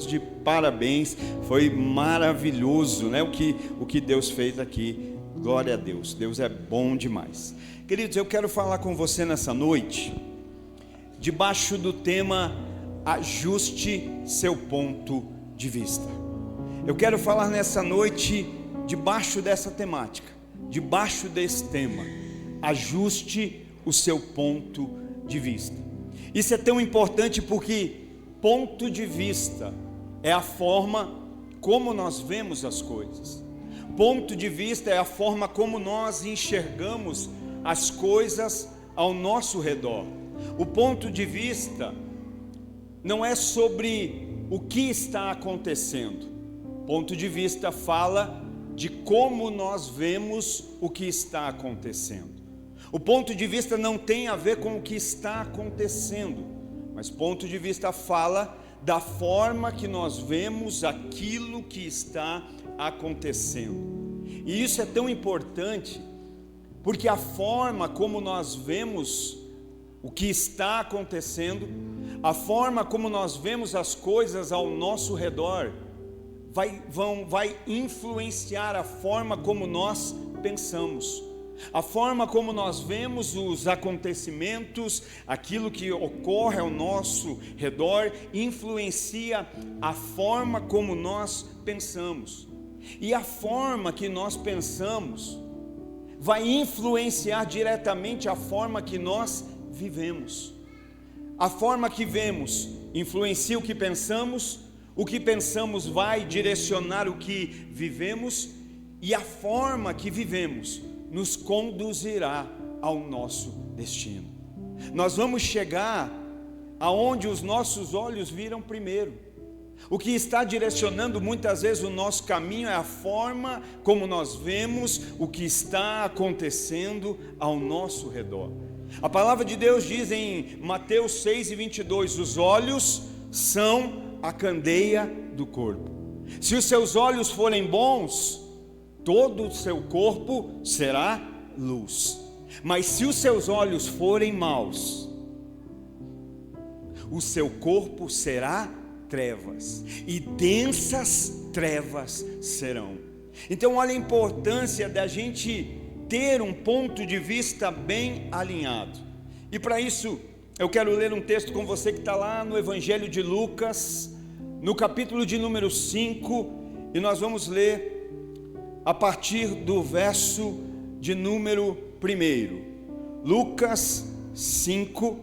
De parabéns, foi maravilhoso, né? O que Deus fez aqui. Glória a Deus, Deus é bom demais. Queridos, eu quero falar com você nessa noite, debaixo do tema ajuste seu ponto de vista. Eu quero falar nessa noite, debaixo dessa temática, debaixo desse tema, ajuste o seu ponto de vista. Isso é tão importante porque ponto de vista é a forma como nós vemos as coisas. Ponto de vista é a forma como nós enxergamos as coisas ao nosso redor. O ponto de vista não é sobre o que está acontecendo. Ponto de vista fala de como nós vemos o que está acontecendo. O ponto de vista não tem a ver com o que está acontecendo, mas ponto de vista fala da forma que nós vemos aquilo que está acontecendo. E isso é tão importante, porque a forma como nós vemos o que está acontecendo, a forma como nós vemos as coisas ao nosso redor, vai influenciar a forma como nós pensamos. A forma como nós vemos os acontecimentos, aquilo que ocorre ao nosso redor, influencia a forma como nós pensamos. E a forma que nós pensamos vai influenciar diretamente a forma que nós vivemos. A forma que vemos influencia o que pensamos vai direcionar o que vivemos, e a forma que vivemos nos conduzirá ao nosso destino. Nós vamos chegar aonde os nossos olhos viram primeiro. O que está direcionando muitas vezes o nosso caminho é a forma como nós vemos o que está acontecendo ao nosso redor. A palavra de Deus diz em Mateus 6:22, os olhos são a candeia do corpo. Se os seus olhos forem bons, todo o seu corpo será luz. Mas se os seus olhos forem maus, o seu corpo será trevas, e densas trevas serão. Então olha a importância da gente ter um ponto de vista bem alinhado. E para isso eu quero ler um texto com você que está lá no Evangelho de Lucas, no capítulo de número 5, e nós vamos ler a partir do verso de número 1. Lucas 5,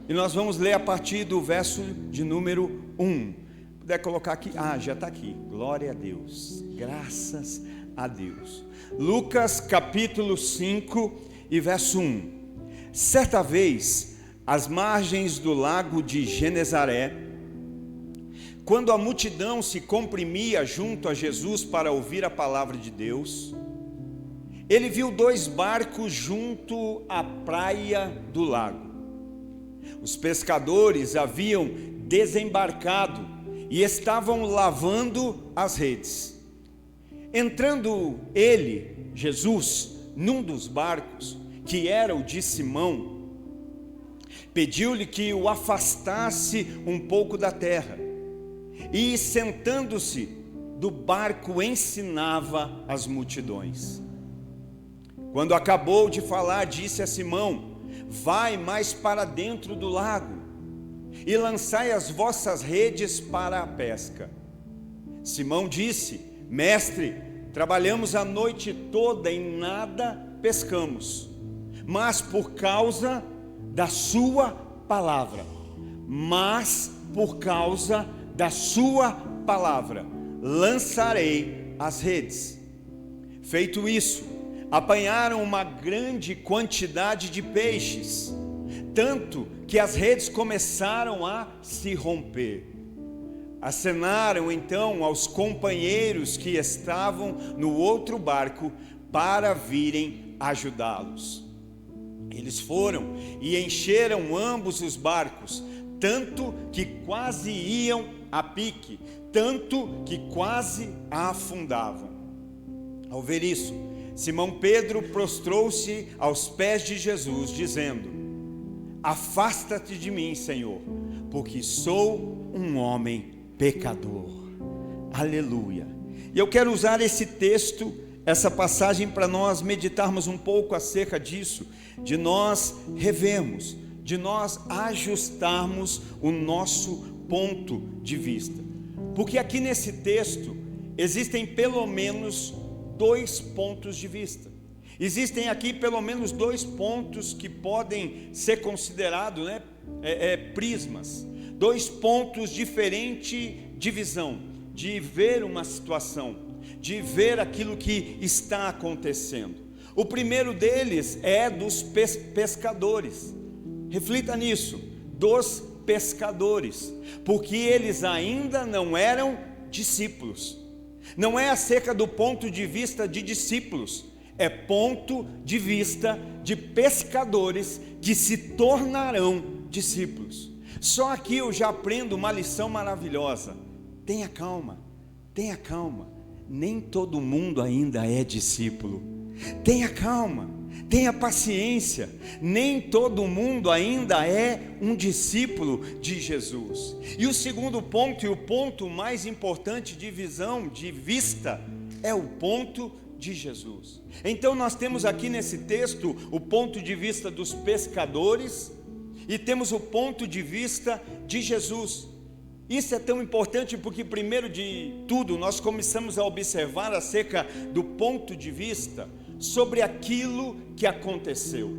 e nós vamos ler a partir do verso de número 1. Puder colocar aqui, já está aqui, glória a Deus, graças a Deus. Lucas capítulo 5 e verso 1. Certa vez, às margens do lago de Genezaré, quando a multidão se comprimia junto a Jesus para ouvir a palavra de Deus, ele viu 2 barcos junto à praia do lago. Os pescadores haviam desembarcado e estavam lavando as redes. Entrando ele, Jesus, num dos barcos, que era o de Simão, pediu-lhe que o afastasse um pouco da terra. E sentando-se do barco ensinava as multidões. Quando acabou de falar, disse a Simão: vai mais para dentro do lago e lançai as vossas redes para a pesca. Simão disse: mestre, trabalhamos a noite toda e nada pescamos, mas por causa da sua palavra, lançarei as redes. Feito isso, apanharam uma grande quantidade de peixes, tanto que as redes começaram a se romper. Acenaram então aos companheiros que estavam no outro barco para virem ajudá-los. Eles foram e encheram ambos os barcos, tanto que quase iam a pique, tanto que quase afundavam. Ao ver isso, Simão Pedro prostrou-se aos pés de Jesus, dizendo: afasta-te de mim, Senhor, porque sou um homem pecador. Aleluia. E eu quero usar esse texto, essa passagem, para nós meditarmos um pouco acerca disso, de nós revermos, de nós ajustarmos o nosso ponto de vista. Porque aqui nesse texto existem pelo menos 2 pontos de vista. Existem aqui pelo menos 2 pontos que podem ser considerados, prismas. 2 pontos diferentes de visão, de ver uma situação, de ver aquilo que está acontecendo. O primeiro deles é dos pescadores. Reflita nisso, dos pescadores, porque eles ainda não eram discípulos. Não é acerca do ponto de vista de discípulos, é ponto de vista de pescadores que se tornarão discípulos. Só aqui eu já aprendo uma lição maravilhosa. Tenha calma, nem todo mundo ainda é discípulo. Tenha calma, tenha paciência, nem todo mundo ainda é um discípulo de Jesus. E o segundo ponto, e o ponto mais importante de visão, de vista, é o ponto de Jesus. Então nós temos aqui nesse texto o ponto de vista dos pescadores e temos o ponto de vista de Jesus. Isso é tão importante porque, primeiro de tudo, nós começamos a observar acerca do ponto de vista sobre aquilo que aconteceu.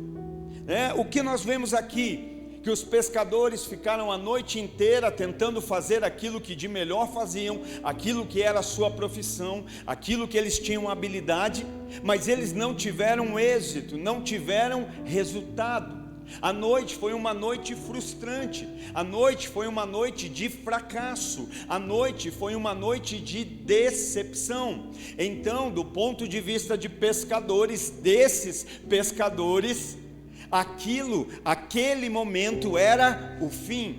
O que nós vemos aqui? Que os pescadores ficaram a noite inteira tentando fazer aquilo que de melhor faziam, aquilo que era a sua profissão, aquilo que eles tinham habilidade, mas eles não tiveram êxito, não tiveram resultado. A noite foi uma noite frustrante, a noite foi uma noite de fracasso, a noite foi uma noite de decepção. Então, do ponto de vista de pescadores, desses pescadores, aquele momento era o fim.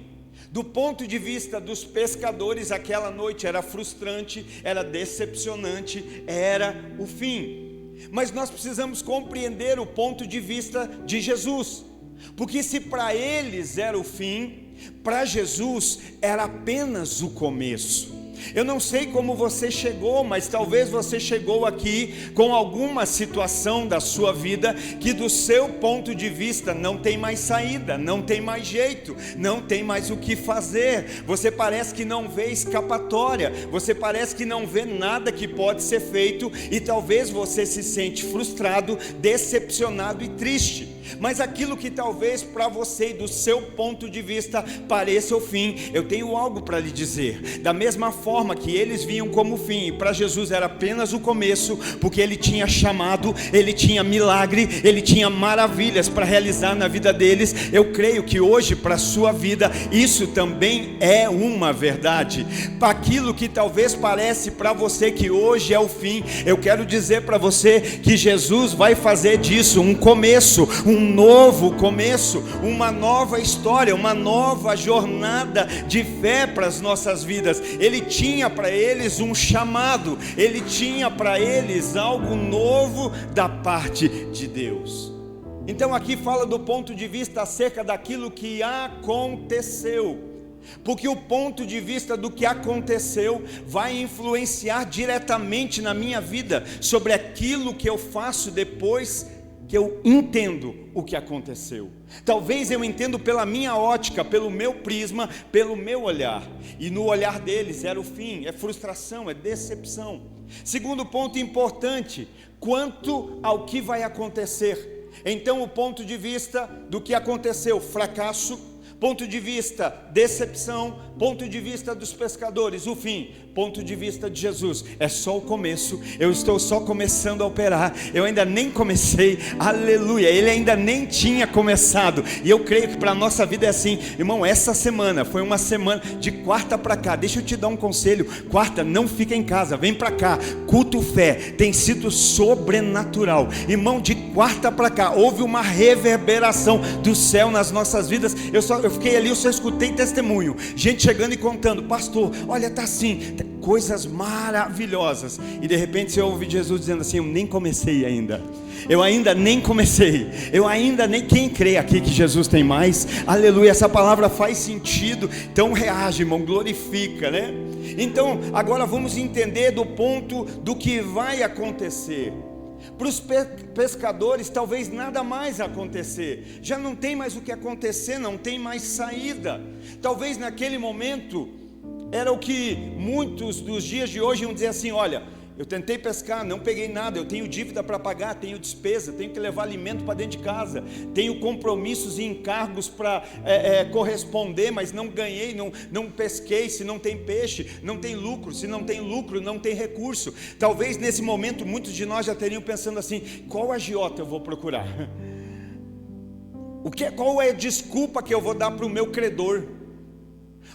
Do ponto de vista dos pescadores, aquela noite era frustrante, era decepcionante, era o fim. Mas nós precisamos compreender o ponto de vista de Jesus, porque se para eles era o fim, para Jesus era apenas o começo. Eu não sei como você chegou, mas talvez você chegou aqui com alguma situação da sua vida que do seu ponto de vista não tem mais saída, não tem mais jeito, não tem mais o que fazer. Você parece que não vê escapatória, você parece que não vê nada que pode ser feito e talvez você se sente frustrado, decepcionado e triste. Mas aquilo que talvez para você e do seu ponto de vista pareça o fim, eu tenho algo para lhe dizer. Da mesma forma que eles viam como fim, e para Jesus era apenas o começo, porque Ele tinha chamado, Ele tinha milagre, Ele tinha maravilhas para realizar na vida deles. Eu creio que hoje para a sua vida isso também é uma verdade. Para aquilo que talvez parece para você que hoje é o fim, eu quero dizer para você que Jesus vai fazer disso um começo, um novo começo, uma nova história, uma nova jornada de fé para as nossas vidas. Ele tinha para eles um chamado, Ele tinha para eles algo novo da parte de Deus. Então aqui fala do ponto de vista acerca daquilo que aconteceu, porque o ponto de vista do que aconteceu vai influenciar diretamente na minha vida, sobre aquilo que eu faço depois que eu entendo o que aconteceu. Talvez eu entendo pela minha ótica, pelo meu prisma, pelo meu olhar, e no olhar deles era o fim, é frustração, é decepção. Segundo ponto importante, quanto ao que vai acontecer. Então o ponto de vista do que aconteceu, fracasso, ponto de vista decepção, ponto de vista dos pescadores, o fim. Ponto de vista de Jesus, é só o começo, eu estou só começando a operar, eu ainda nem comecei, aleluia, Ele ainda nem tinha começado. E eu creio que para a nossa vida é assim, irmão. Essa semana foi uma semana de quarta para cá, deixa eu te dar um conselho, quarta não fica em casa, vem para cá, culto fé, tem sido sobrenatural, irmão. De quarta para cá, houve uma reverberação do céu nas nossas vidas. Eu fiquei ali, eu só escutei testemunho, gente chegando e contando, pastor, olha, tá assim, coisas maravilhosas, e de repente você ouve Jesus dizendo assim, eu nem comecei ainda, eu ainda nem comecei, eu ainda nem, quem crê aqui que Jesus tem mais, aleluia, essa palavra faz sentido, então reage, irmão, glorifica, né? Então agora vamos entender do ponto do que vai acontecer. Para os pescadores talvez nada mais acontecer, já não tem mais o que acontecer, não tem mais saída. Talvez naquele momento era o que muitos dos dias de hoje iam dizer assim: olha, eu tentei pescar, não peguei nada, eu tenho dívida para pagar, tenho despesa, tenho que levar alimento para dentro de casa, tenho compromissos e encargos para corresponder, mas não ganhei, não pesquei. Se não tem peixe, não tem lucro, se não tem lucro, não tem recurso. Talvez nesse momento muitos de nós já teriam pensando assim: qual agiota eu vou procurar? Qual é a desculpa que eu vou dar para o meu credor?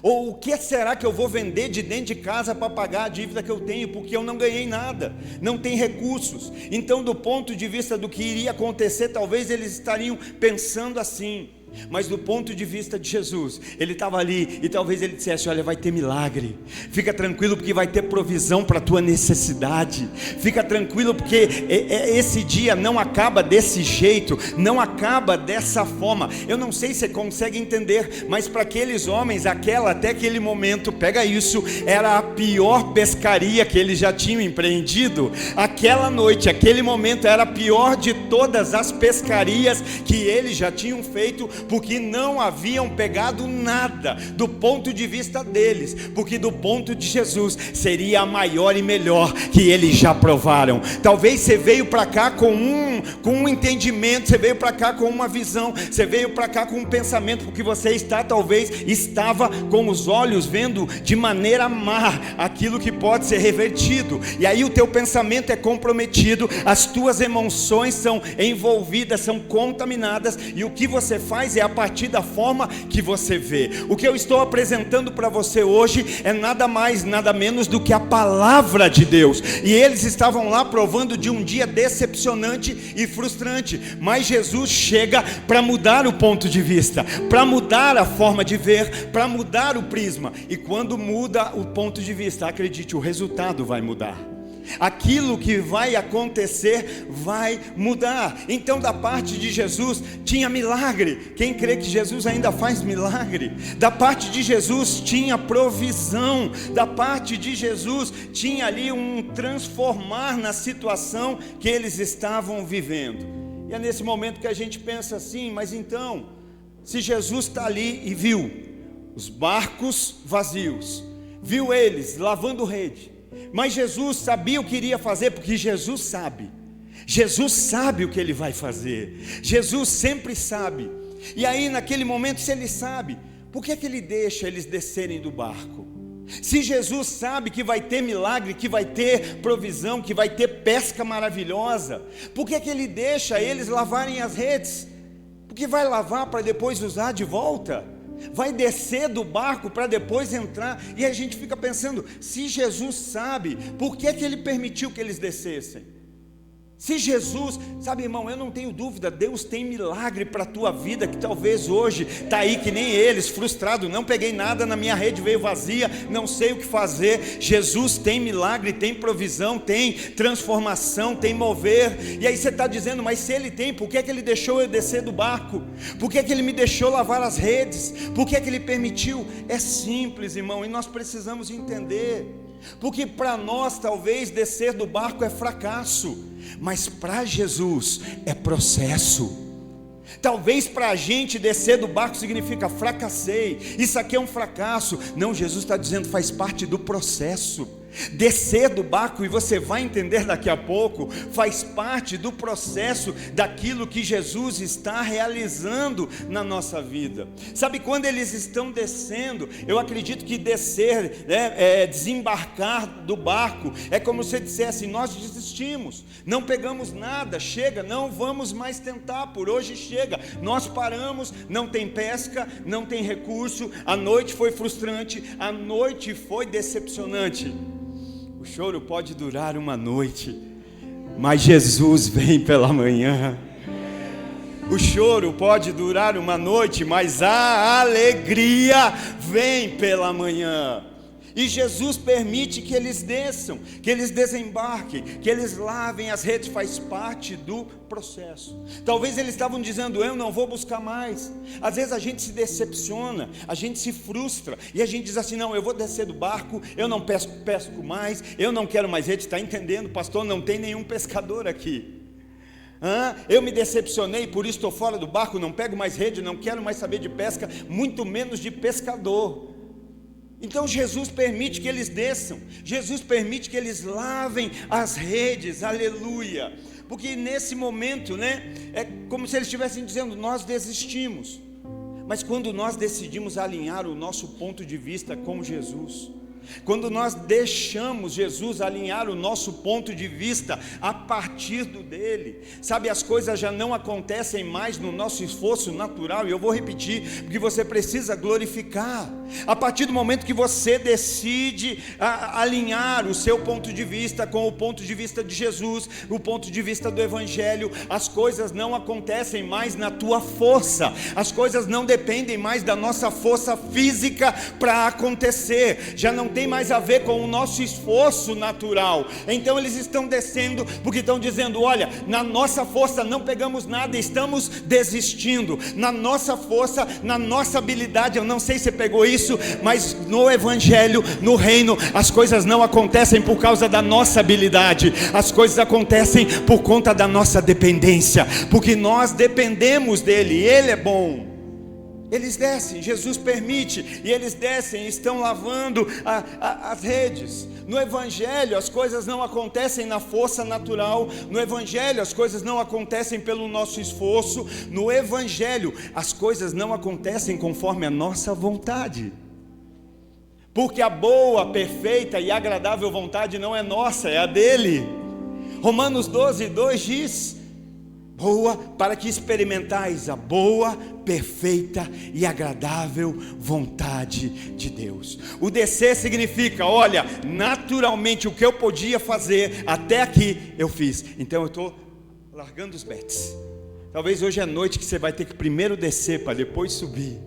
Ou o que será que eu vou vender de dentro de casa para pagar a dívida que eu tenho, porque eu não ganhei nada, não tem recursos. Então, do ponto de vista do que iria acontecer, talvez eles estariam pensando assim. Mas do ponto de vista de Jesus, ele estava ali e talvez ele dissesse: olha, vai ter milagre, fica tranquilo porque vai ter provisão para a tua necessidade, fica tranquilo porque esse dia não acaba desse jeito, não acaba dessa forma. Eu não sei se você consegue entender, mas para aqueles homens, até aquele momento, pega isso, era a pior pescaria que eles já tinham empreendido. Aquela noite, aquele momento era a pior de todas as pescarias que eles já tinham feito, porque não haviam pegado nada do ponto de vista deles, porque do ponto de Jesus seria a maior e melhor que eles já provaram. Talvez você veio para cá com um entendimento, você veio para cá com uma visão, você veio para cá com um pensamento, porque você estava com os olhos vendo de maneira má aquilo que pode ser revertido, e aí o teu pensamento é comprometido, as tuas emoções são envolvidas, são contaminadas, e o que você faz é a partir da forma que você vê. O que eu estou apresentando para você hoje é nada mais, nada menos do que a palavra de Deus. E eles estavam lá provando de um dia decepcionante e frustrante, mas Jesus chega para mudar o ponto de vista, para mudar a forma de ver, para mudar o prisma. E quando muda o ponto de vista, acredite, o resultado vai mudar. Aquilo que vai acontecer vai mudar. Então, da parte de Jesus tinha milagre. Quem crê que Jesus ainda faz milagre? Da parte de Jesus tinha provisão. Da parte de Jesus tinha ali um transformar na situação que eles estavam vivendo. E é nesse momento que a gente pensa assim: mas então, se Jesus está ali e viu os barcos vazios, viu eles lavando rede, mas Jesus sabia o que iria fazer, porque Jesus sabe o que ele vai fazer. Jesus sempre sabe. E aí naquele momento, se ele sabe, por que ele deixa eles descerem do barco? Se Jesus sabe que vai ter milagre, que vai ter provisão, que vai ter pesca maravilhosa, por que ele deixa eles lavarem as redes? Porque vai lavar para depois usar de volta, vai descer do barco para depois entrar. E a gente fica pensando: se Jesus sabe, por que ele permitiu que eles descessem? Se Jesus, sabe, irmão, eu não tenho dúvida, Deus tem milagre para a tua vida, que talvez hoje está aí que nem eles, frustrado: não peguei nada, na minha rede veio vazia, não sei o que fazer. Jesus tem milagre, tem provisão, tem transformação, tem mover. E aí você está dizendo: mas se ele tem, por que ele deixou eu descer do barco? Por que ele me deixou lavar as redes? Por que ele permitiu? É simples, irmão, e nós precisamos entender. Porque para nós talvez descer do barco é fracasso, mas para Jesus é processo. Talvez para a gente descer do barco significa fracassei, isso aqui é um fracasso. Não, Jesus está dizendo, faz parte do processo. Descer do barco, e você vai entender daqui a pouco, faz parte do processo daquilo que Jesus está realizando na nossa vida. Sabe, quando eles estão descendo, eu acredito que descer, desembarcar do barco, é como se dissesse: nós desistimos, não pegamos nada, chega, não vamos mais tentar, por hoje chega, nós paramos, não tem pesca, não tem recurso, a noite foi frustrante, a noite foi decepcionante. O choro pode durar uma noite, mas Jesus vem pela manhã. O choro pode durar uma noite, mas a alegria vem pela manhã. E Jesus permite que eles desçam, que eles desembarquem, que eles lavem as redes, faz parte do processo. Talvez eles estavam dizendo: eu não vou buscar mais. Às vezes a gente se decepciona, a gente se frustra, e a gente diz assim: não, eu vou descer do barco, eu não pesco mais, eu não quero mais rede. Está entendendo, pastor? Não tem nenhum pescador aqui. Eu me decepcionei, por isso estou fora do barco, não pego mais rede, não quero mais saber de pesca, muito menos de pescador. Então Jesus permite que eles desçam, Jesus permite que eles lavem as redes, aleluia, porque nesse momento, é como se eles estivessem dizendo: nós desistimos. Mas quando nós decidimos alinhar o nosso ponto de vista com Jesus, quando nós deixamos Jesus alinhar o nosso ponto de vista a partir dele, sabe, as coisas já não acontecem mais no nosso esforço natural. E eu vou repetir, porque você precisa glorificar. A partir do momento que você decide alinhar o seu ponto de vista com o ponto de vista de Jesus, o ponto de vista do Evangelho, as coisas não acontecem mais na tua força, as coisas não dependem mais da nossa força física para acontecer, já não tem mais a ver com o nosso esforço natural. Então eles estão descendo porque estão dizendo: olha, na nossa força não pegamos nada, estamos desistindo. Na nossa força, na nossa habilidade, eu não sei se você pegou isso, mas no Evangelho, no reino, as coisas não acontecem por causa da nossa habilidade, as coisas acontecem por conta da nossa dependência, porque nós dependemos dele, ele é bom. Eles descem, Jesus permite, e eles descem e estão lavando as redes. No Evangelho as coisas não acontecem na força natural, no Evangelho as coisas não acontecem pelo nosso esforço, no Evangelho as coisas não acontecem conforme a nossa vontade, porque a boa, perfeita e agradável vontade não é nossa, é a dele. Romanos 12:2 diz: boa, para que experimentais a boa, perfeita e agradável vontade de Deus. O descer significa: olha, naturalmente o que eu podia fazer até aqui eu fiz, então eu estou largando os bets. Talvez hoje é noite que você vai ter que primeiro descer para depois subir.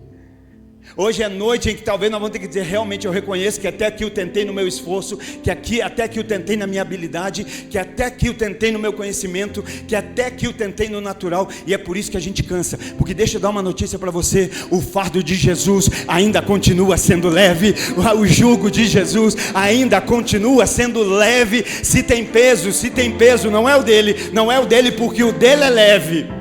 Hoje é noite em que talvez nós vamos ter que dizer: realmente eu reconheço que até aqui eu tentei no meu esforço, que até aqui eu tentei na minha habilidade, que até aqui eu tentei no meu conhecimento, que até aqui eu tentei no natural. E é por isso que a gente cansa, porque deixa eu dar uma notícia para você: o fardo de Jesus ainda continua sendo leve, o jugo de Jesus ainda continua sendo leve. Se tem peso, não é o dele, porque o dele é leve.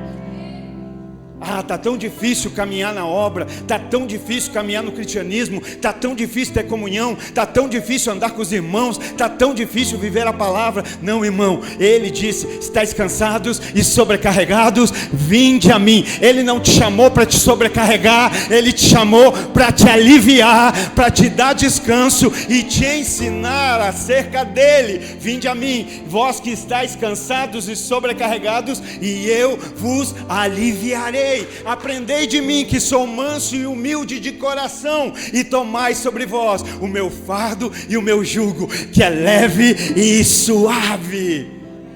Está tão difícil caminhar na obra, está tão difícil caminhar no cristianismo, está tão difícil ter comunhão, está tão difícil andar com os irmãos, está tão difícil viver a palavra. Não, irmão, ele disse: estáis cansados e sobrecarregados, vinde a mim. Ele não te chamou para te sobrecarregar, ele te chamou para te aliviar, para te dar descanso e te ensinar acerca dele. Vinde a mim, vós que estáis cansados e sobrecarregados, e eu vos aliviarei. Aprendei de mim, que sou manso e humilde de coração, e tomai sobre vós o meu fardo e o meu jugo, que é leve e suave.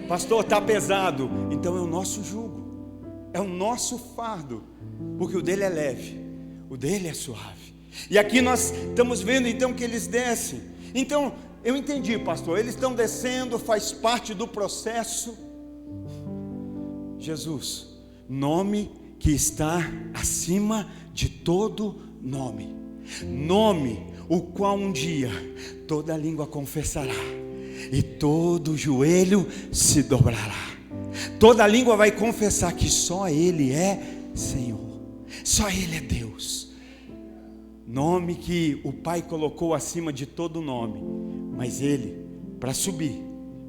Pastor, está pesado. Então é o nosso jugo, é o nosso fardo, porque o dele é leve, o dele é suave. E aqui nós estamos vendo então que eles descem. Então eu entendi, pastor, eles estão descendo, faz parte do processo. Jesus, nome que está acima de todo nome, nome o qual um dia toda língua confessará e todo joelho se dobrará. Toda língua vai confessar que só Ele é Senhor, só Ele é Deus. Nome que o Pai colocou acima de todo nome, mas Ele, para subir,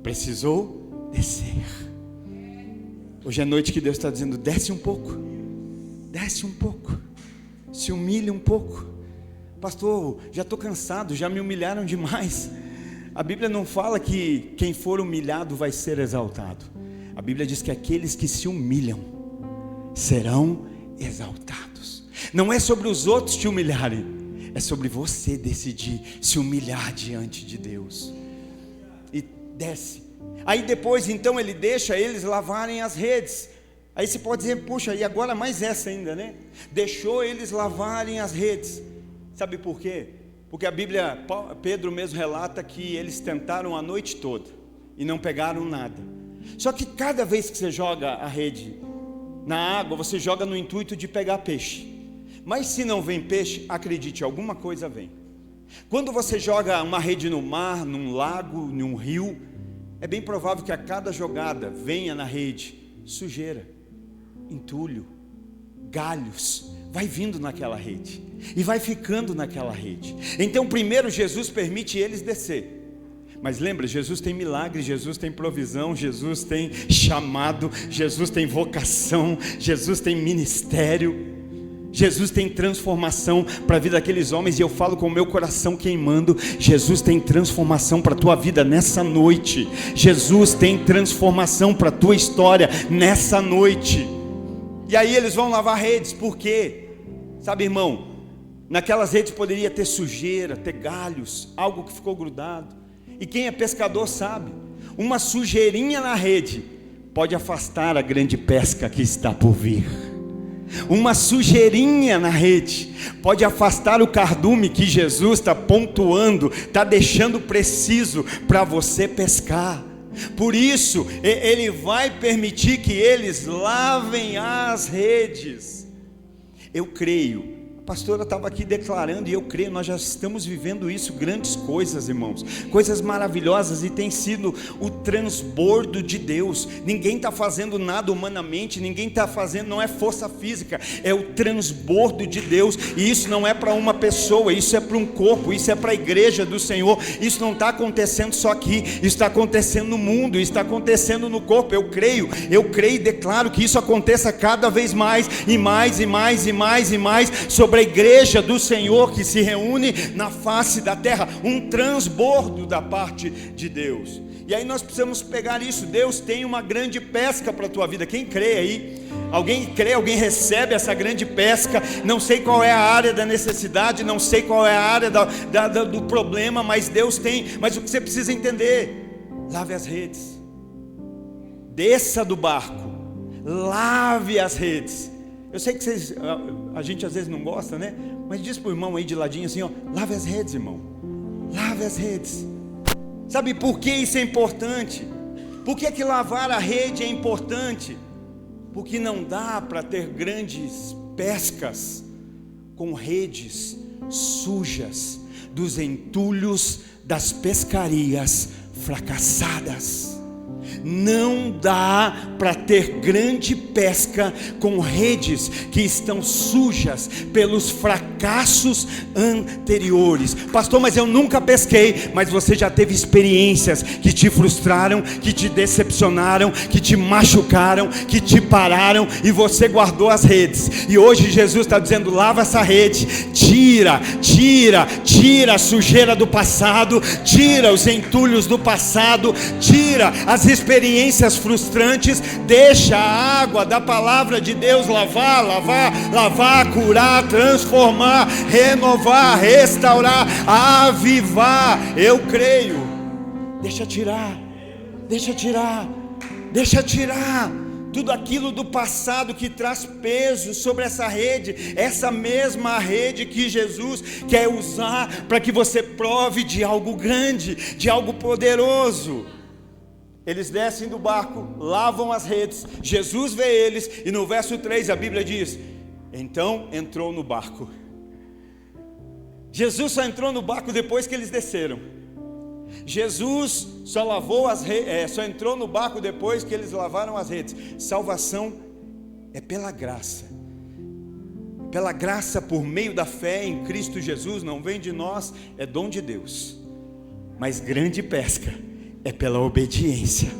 precisou descer. Hoje é noite que Deus está dizendo: desce um pouco, se humilha um pouco. Pastor, já estou cansado, já me humilharam demais. A Bíblia não fala que quem for humilhado vai ser exaltado. A Bíblia diz que aqueles que se humilham serão exaltados. Não é sobre os outros te humilharem, é sobre você decidir se humilhar diante de Deus. E desce. Aí depois então ele deixa eles lavarem as redes. Aí você pode dizer: puxa, e agora mais essa ainda, né? Deixou eles lavarem as redes. Sabe por quê? Porque a Bíblia, Pedro mesmo relata que eles tentaram a noite toda e não pegaram nada. Só que cada vez que você joga a rede na água, você joga no intuito de pegar peixe. Mas se não vem peixe, acredite, alguma coisa vem. Quando você joga uma rede no mar, num lago, num rio, é bem provável que a cada jogada venha na rede sujeira, entulho, galhos, vai vindo naquela rede e vai ficando naquela rede. Então primeiro Jesus permite eles descer. Mas lembra, Jesus tem milagre, Jesus tem provisão, Jesus tem chamado, Jesus tem vocação, Jesus tem ministério, Jesus tem transformação para a vida daqueles homens. E eu falo com o meu coração queimando, Jesus tem transformação para a tua vida nessa noite. Jesus tem transformação para a tua história nessa noite. E aí eles vão lavar redes, por quê? Sabe, irmão, naquelas redes poderia ter sujeira, ter galhos, algo que ficou grudado. E quem é pescador sabe, uma sujeirinha na rede pode afastar a grande pesca que está por vir. Uma sujeirinha na rede pode afastar o cardume que Jesus está pontuando, está deixando preciso para você pescar. Por isso, Ele vai permitir que eles lavem as redes. Eu creio, a pastora estava aqui declarando, e eu creio, nós já estamos vivendo isso, grandes coisas, irmãos, coisas maravilhosas, e tem sido o transbordo de Deus. Ninguém está fazendo nada humanamente, ninguém está fazendo, não é força física, é o transbordo de Deus. E isso não é para uma pessoa, isso é para um corpo, isso é para a igreja do Senhor. Isso não está acontecendo só aqui, isso está acontecendo no mundo, isso está acontecendo no corpo. Eu creio e declaro que isso aconteça cada vez mais, e mais, e mais, e mais, e mais, sobre a igreja do Senhor que se reúne na face da terra, um transbordo da parte de Deus. E aí nós precisamos pegar isso. Deus tem uma grande pesca para a tua vida. Quem crê aí? Alguém crê, alguém recebe essa grande pesca? Não sei qual é a área da necessidade, não sei qual é a área do problema, mas Deus tem. Mas o que você precisa entender: lave as redes, desça do barco, lave as redes. Eu sei que a gente às vezes não gosta, né? Mas diz para o irmão aí de ladinho assim, ó, lave as redes, irmão. Lave as redes. Sabe por que isso é importante? Por que lavar a rede é importante? Porque não dá para ter grandes pescas com redes sujas dos entulhos das pescarias fracassadas. Não dá para ter grande pesca com redes que estão sujas pelos fracassos anteriores. Pastor, mas eu nunca pesquei. Mas você já teve experiências que te frustraram, que te decepcionaram, que te machucaram, que te pararam, e você guardou as redes. E hoje Jesus está dizendo: lava essa rede, tira a sujeira do passado, tira os entulhos do passado, tira as experiências frustrantes, deixa a água da palavra de Deus lavar, curar, transformar, renovar, restaurar, avivar. Eu creio. Deixa tirar tudo aquilo do passado que traz peso sobre essa rede, essa mesma rede que Jesus quer usar para que você prove de algo grande, de algo poderoso. Eles descem do barco, lavam as redes, Jesus vê eles, e no verso 3 a Bíblia diz: então entrou no barco. Jesus só entrou no barco depois que eles desceram. Jesus só entrou no barco depois que eles lavaram as redes. Salvação é pela graça. Pela graça por meio da fé em Cristo Jesus, não vem de nós, é dom de Deus. Mas grande pesca é pela obediência.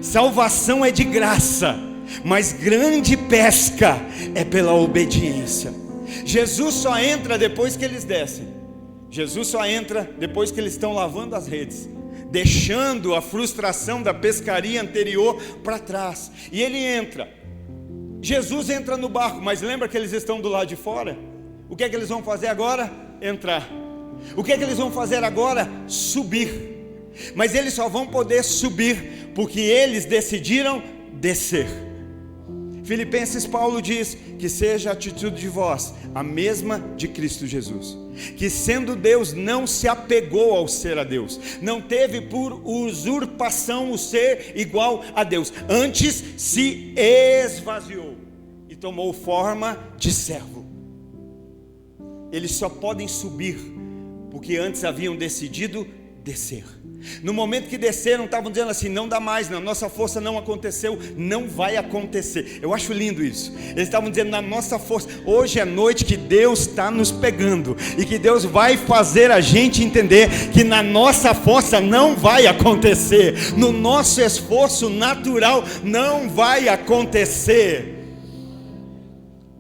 Salvação é de graça, mas grande pesca é pela obediência. Jesus só entra depois que eles descem. Jesus só entra depois que eles estão lavando as redes, deixando a frustração da pescaria anterior para trás. E ele entra. Jesus entra no barco, mas lembra que eles estão do lado de fora? O que é que eles vão fazer agora? Entrar. O que é que eles vão fazer agora? Subir. Mas eles só vão poder subir porque eles decidiram descer. Filipenses, Paulo diz que seja a atitude de vós a mesma de Cristo Jesus, que sendo Deus não se apegou ao ser a Deus, não teve por usurpação o ser igual a Deus, antes se esvaziou e tomou forma de servo. Eles só podem subir porque antes haviam decidido descer. No momento que desceram, estavam dizendo assim: não dá mais, não, nossa força não aconteceu, não vai acontecer. Eu acho lindo isso. Eles estavam dizendo: na nossa força, hoje é noite que Deus está nos pegando, e que Deus vai fazer a gente entender que na nossa força não vai acontecer, no nosso esforço natural não vai acontecer.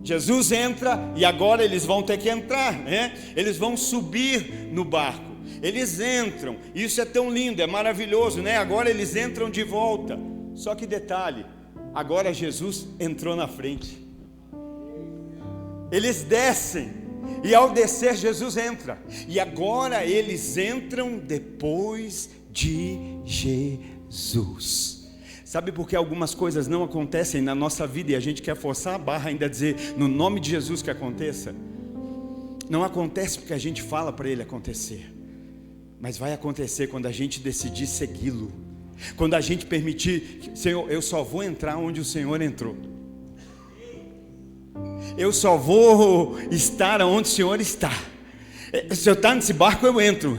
Jesus entra, e agora eles vão ter que entrar, né? Eles vão subir no barco. Eles entram, isso é tão lindo, é maravilhoso, né? Agora eles entram de volta. Só que detalhe, agora Jesus entrou na frente. Eles descem, e ao descer Jesus entra. E agora eles entram depois de Jesus. Sabe por que algumas coisas não acontecem na nossa vida e a gente quer forçar a barra, ainda dizer no nome de Jesus que aconteça? Não acontece porque a gente fala para ele acontecer, mas vai acontecer quando a gente decidir segui-lo, quando a gente permitir: Senhor, eu só vou entrar onde o Senhor entrou, eu só vou estar onde o Senhor está. Se eu estar nesse barco eu entro,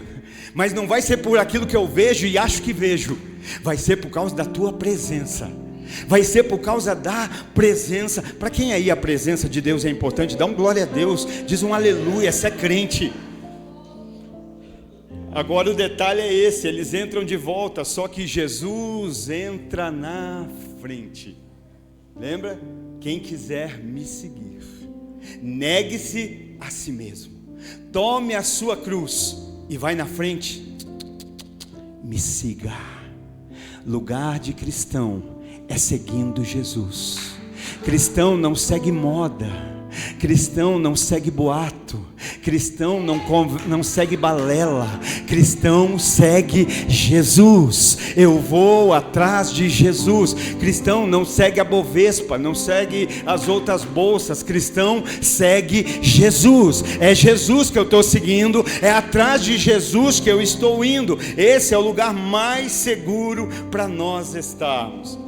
mas não vai ser por aquilo que eu vejo e acho que vejo, vai ser por causa da tua presença, vai ser por causa da presença. Para quem aí a presença de Deus é importante, dá um glória a Deus, diz um aleluia, se é crente. Agora o detalhe é esse: eles entram de volta, só que Jesus entra na frente. Lembra? Quem quiser me seguir, negue-se a si mesmo, tome a sua cruz e vai na frente, me siga. Lugar de cristão é seguindo Jesus. Cristão não segue moda, cristão não segue boato, cristão não segue balela, cristão segue Jesus. Eu vou atrás de Jesus. Cristão não segue a Bovespa, não segue as outras bolsas, cristão segue Jesus. É Jesus que eu estou seguindo, é atrás de Jesus que eu estou indo. Esse é o lugar mais seguro para nós estarmos.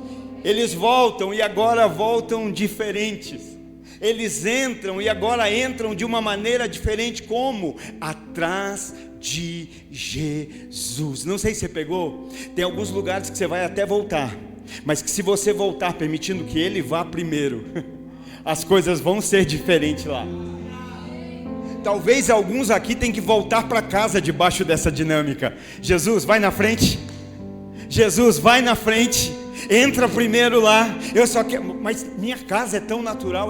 Eles voltam e agora voltam diferentes. Eles entram e agora entram de uma maneira diferente. Como? Atrás de Jesus. Não sei se você pegou, tem alguns lugares que você vai até voltar, mas que se você voltar permitindo que Ele vá primeiro, as coisas vão ser diferentes lá. Talvez alguns aqui tenham que voltar para casa debaixo dessa dinâmica. Jesus, vai na frente. Jesus, vai na frente. Entra primeiro lá. Eu só quero, mas minha casa é tão natural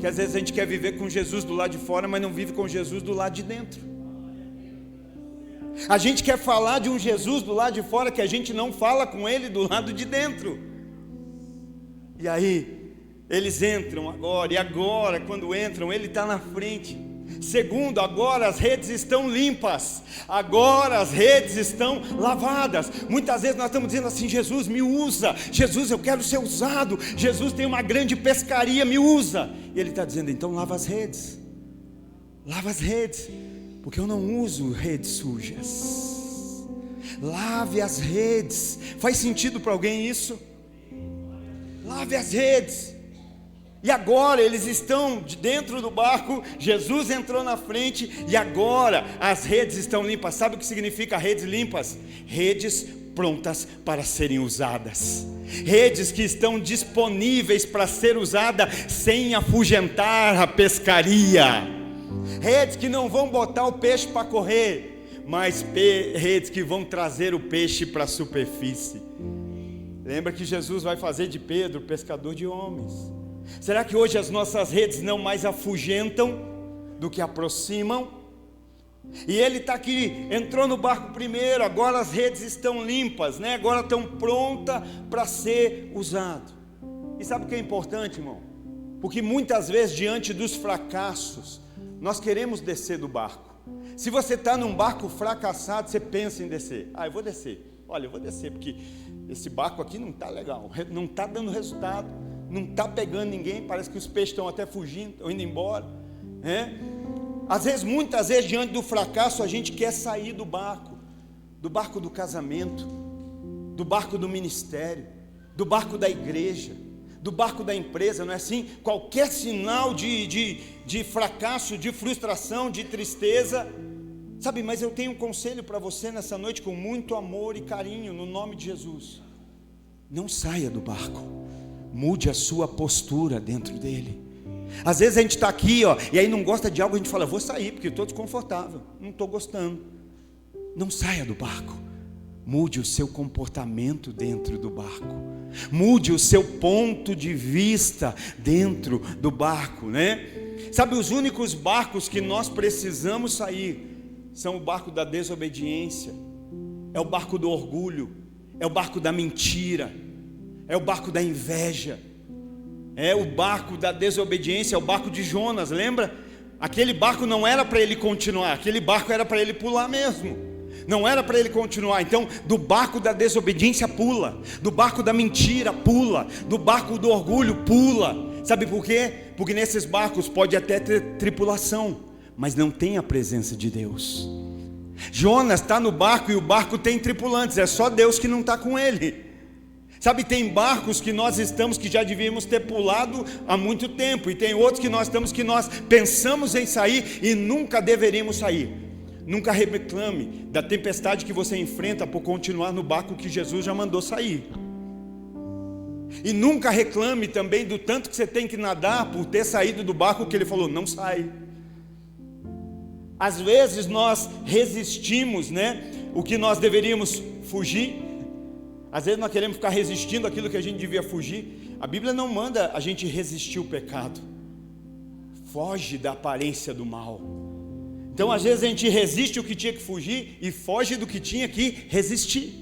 que às vezes a gente quer viver com Jesus do lado de fora, mas não vive com Jesus do lado de dentro. A gente quer falar de um Jesus do lado de fora que a gente não fala com Ele do lado de dentro. E aí eles entram agora, e agora quando entram Ele está na frente. Segundo, agora as redes estão limpas, agora as redes estão lavadas. Muitas vezes nós estamos dizendo assim: Jesus, me usa, Jesus, eu quero ser usado, Jesus, tem uma grande pescaria, me usa. E Ele está dizendo: então lava as redes, porque eu não uso redes sujas. Lave as redes. Faz sentido para alguém isso? Lave as redes. E agora eles estão dentro do barco, Jesus entrou na frente, e agora as redes estão limpas. Sabe o que significa redes limpas? Redes prontas para serem usadas, redes que estão disponíveis para ser usada sem afugentar a pescaria, redes que não vão botar o peixe para correr, mas redes que vão trazer o peixe para a superfície. Lembra que Jesus vai fazer de Pedro pescador de homens. Será que hoje as nossas redes não mais afugentam do que aproximam? E ele está aqui, entrou no barco primeiro, agora as redes estão limpas, né? Agora estão prontas para ser usado. E sabe o que é importante, irmão? Porque muitas vezes diante dos fracassos, nós queremos descer do barco. Se você está num barco fracassado, você pensa em descer. Eu vou descer. Olha, eu vou descer porque esse barco aqui não está legal, não está dando resultado. não está pegando ninguém, parece que os peixes estão até fugindo, estão indo embora, Às vezes, muitas vezes, diante do fracasso, a gente quer sair do barco do casamento, do barco do ministério, do barco da igreja, do barco da empresa, não é assim? Qualquer sinal de fracasso, de frustração, de tristeza, sabe, mas eu tenho um conselho para você nessa noite, com muito amor e carinho, no nome de Jesus: não saia do barco, mude a sua postura dentro dele. Às vezes a gente está aqui, e aí não gosta de algo, a gente fala, vou sair, porque estou desconfortável, não estou gostando. Não saia do barco, mude o seu comportamento dentro do barco, mude o seu ponto de vista dentro do barco, né? Sabe, os únicos barcos que nós precisamos sair são o barco da desobediência, é o barco do orgulho, é o barco da mentira, é o barco da inveja, é o barco da desobediência, é o barco de Jonas, lembra? Aquele barco não era para ele continuar, aquele barco era para ele pular mesmo, não era para ele continuar. Então, do barco da desobediência pula, do barco da mentira pula, do barco do orgulho pula. Sabe por quê? Porque nesses barcos pode até ter tripulação, mas não tem a presença de Deus. Jonas está no barco e o barco tem tripulantes, é só Deus que não está com ele. Sabe, tem barcos que nós estamos que já devíamos ter pulado há muito tempo, e tem outros que nós estamos que nós pensamos em sair e nunca deveríamos sair. Nunca reclame da tempestade que você enfrenta por continuar no barco que Jesus já mandou sair. E nunca reclame também do tanto que você tem que nadar por ter saído do barco que ele falou, não sai. Às vezes nós resistimos, o que nós deveríamos fugir. Às vezes nós queremos ficar resistindo aquilo que a gente devia fugir. A Bíblia não manda a gente resistir o pecado. Foge da aparência do mal. Então às vezes a gente resiste o que tinha que fugir e foge do que tinha que resistir.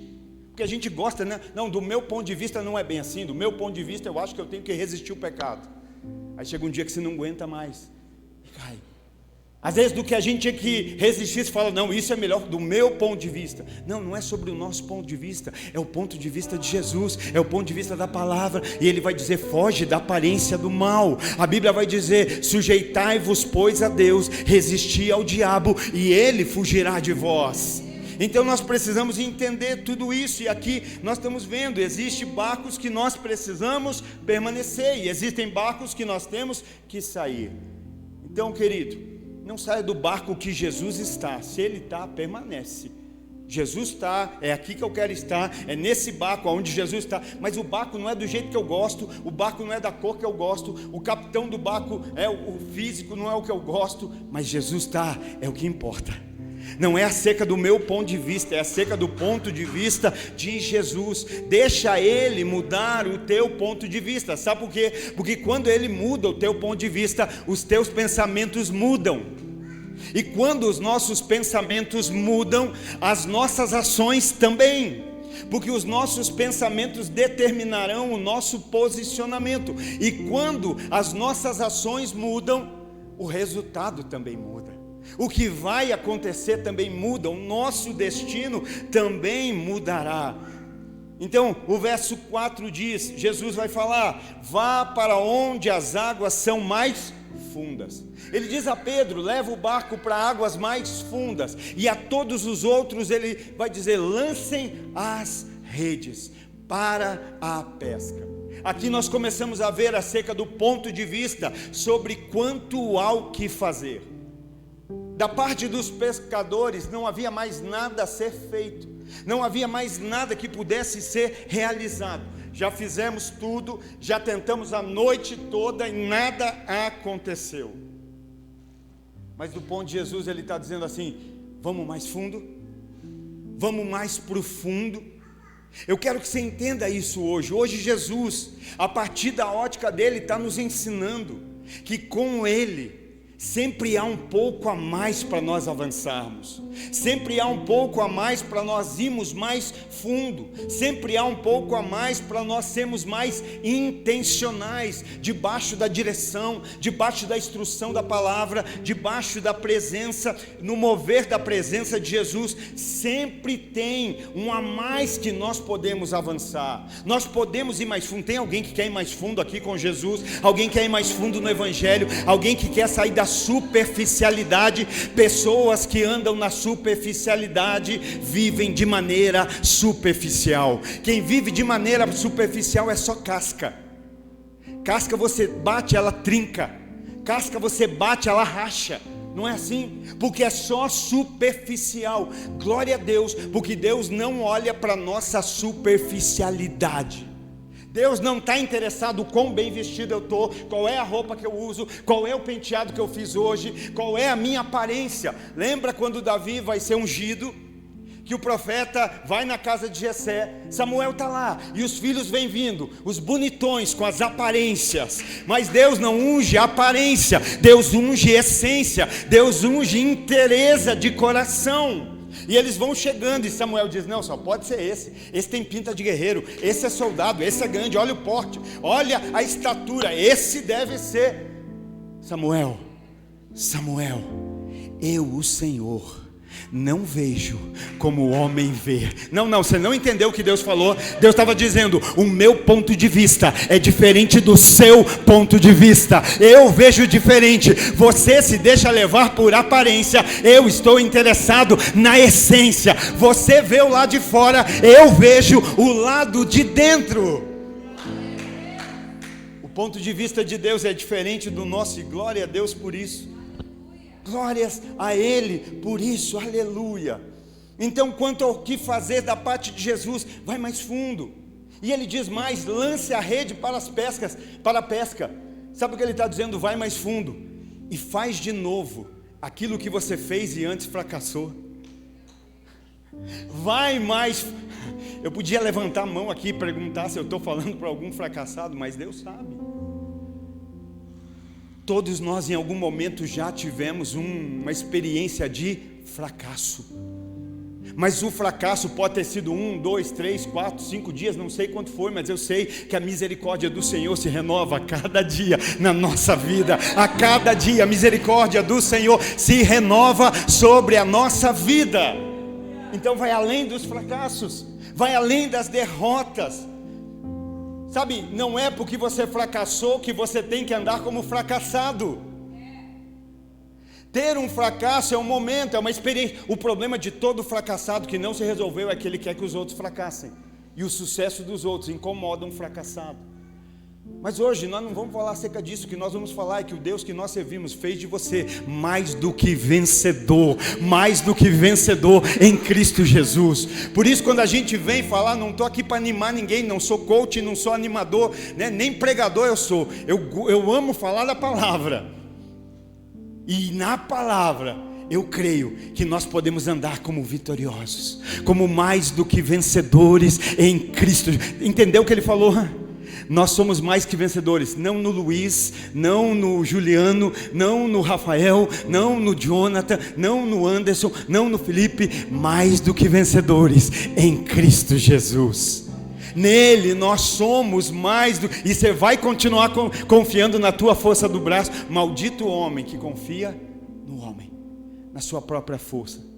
Porque a gente gosta, Não, do meu ponto de vista não é bem assim. Do meu ponto de vista eu acho que eu tenho que resistir o pecado. Aí chega um dia que você não aguenta mais e cai. Às vezes do que a gente tinha que resistir, você fala, não, isso é melhor do meu ponto de vista. Não, não é sobre o nosso ponto de vista, é o ponto de vista de Jesus, é o ponto de vista da palavra. E ele vai dizer, foge da aparência do mal. A Bíblia vai dizer, sujeitai-vos pois a Deus, resisti ao diabo e ele fugirá de vós. Então nós precisamos entender tudo isso. E aqui nós estamos vendo, existem barcos que nós precisamos permanecer, e existem barcos que nós temos que sair. Então, querido, não saia do barco que Jesus está. Se Ele está, permanece. Jesus está, é aqui que eu quero estar, é nesse barco onde Jesus está. Mas o barco não é do jeito que eu gosto, o barco não é da cor que eu gosto, o capitão do barco é o físico, não é o que eu gosto, mas Jesus está, é o que importa. Não é acerca do meu ponto de vista, é acerca do ponto de vista de Jesus. Deixa Ele mudar o teu ponto de vista. Sabe por quê? Porque quando Ele muda o teu ponto de vista, os teus pensamentos mudam. E quando os nossos pensamentos mudam, as nossas ações também. Porque os nossos pensamentos determinarão o nosso posicionamento. E quando as nossas ações mudam, o resultado também muda. O que vai acontecer também muda, o nosso destino também mudará. Então o verso 4 diz, Jesus vai falar, vá para onde as águas são mais fundas. Ele diz a Pedro, leva o barco para águas mais fundas. E a todos os outros ele vai dizer, lancem as redes para a pesca. Aqui nós começamos a ver acerca do ponto de vista sobre quanto há o que fazer. Da parte dos pescadores não havia mais nada a ser feito, não havia mais nada que pudesse ser realizado. Já fizemos tudo, já tentamos a noite toda e nada aconteceu. Mas do ponto de Jesus ele está dizendo assim, vamos mais fundo, vamos mais profundo. Eu quero que você entenda isso hoje. Hoje Jesus, a partir da ótica dele, está nos ensinando que com Ele Sempre há um pouco a mais para nós avançarmos, sempre há um pouco a mais para nós irmos mais fundo, sempre há um pouco a mais para nós sermos mais intencionais, debaixo da direção, debaixo da instrução da palavra, debaixo da presença, no mover da presença de Jesus. Sempre tem um a mais que nós podemos avançar, nós podemos ir mais fundo. Tem alguém que quer ir mais fundo aqui com Jesus? Alguém que quer ir mais fundo no Evangelho? Alguém que quer sair da superficialidade? Pessoas que andam na superficialidade vivem de maneira superficial. Quem vive de maneira superficial é só casca. Casca você bate, ela trinca. Casca você bate, ela racha. Não é assim? Porque é só superficial. Glória a Deus, porque Deus não olha para a nossa superficialidade. Deus não está interessado quão bem vestido eu estou, qual é a roupa que eu uso, qual é o penteado que eu fiz hoje, qual é a minha aparência. Lembra quando Davi vai ser ungido? Que o profeta vai na casa de Jessé, Samuel está lá, e os filhos vêm vindo, os bonitões com as aparências. Mas Deus não unge aparência, Deus unge essência, Deus unge inteireza de coração. E eles vão chegando, e Samuel diz: não, só pode ser esse tem pinta de guerreiro, esse é soldado, esse é grande, olha o porte, olha a estatura, esse deve ser. Samuel, eu, o Senhor, não vejo como o homem vê. Não, você não entendeu o que Deus falou. Deus estava dizendo: o meu ponto de vista é diferente do seu ponto de vista. Eu vejo diferente. Você se deixa levar por aparência, eu estou interessado na essência. Você vê o lado de fora, eu vejo o lado de dentro. O ponto de vista de Deus é diferente do nosso, e glória a Deus por isso. Glórias a Ele por isso, aleluia. Então, quanto ao que fazer da parte de Jesus, vai mais fundo. E Ele diz mais: lance a rede para a pesca. Sabe o que Ele está dizendo? Vai mais fundo e faz de novo aquilo que você fez e antes fracassou. Vai mais. Eu podia levantar a mão aqui e perguntar se eu estou falando para algum fracassado, mas Deus sabe. Todos nós em algum momento já tivemos uma experiência de fracasso. Mas o fracasso pode ter sido 1, 2, 3, 4, 5 dias, não sei quanto foi, mas eu sei que a misericórdia do Senhor se renova a cada dia na nossa vida. A cada dia a misericórdia do Senhor se renova sobre a nossa vida. Então vai além dos fracassos, vai além das derrotas. Sabe, não é porque você fracassou que você tem que andar como fracassado. Ter um fracasso é um momento, é uma experiência. O problema de todo fracassado que não se resolveu é que ele quer que os outros fracassem. E o sucesso dos outros incomoda um fracassado. Mas hoje nós não vamos falar acerca disso. O que nós vamos falar é que o Deus que nós servimos fez de você mais do que vencedor em Cristo Jesus. Por isso, quando a gente vem falar, não estou aqui para animar ninguém, não sou coach, não sou animador, né? Nem pregador eu sou. Eu amo falar da palavra, e na palavra eu creio que nós podemos andar como vitoriosos, como mais do que vencedores em Cristo. Entendeu o que ele falou? Nós somos mais que vencedores, não no Luiz, não no Juliano, não no Rafael, não no Jonathan, não no Anderson, não no Felipe, mais do que vencedores em Cristo Jesus. Nele nós somos mais do... E você vai continuar confiando na tua força do braço. Maldito o homem que confia no homem, na sua própria força.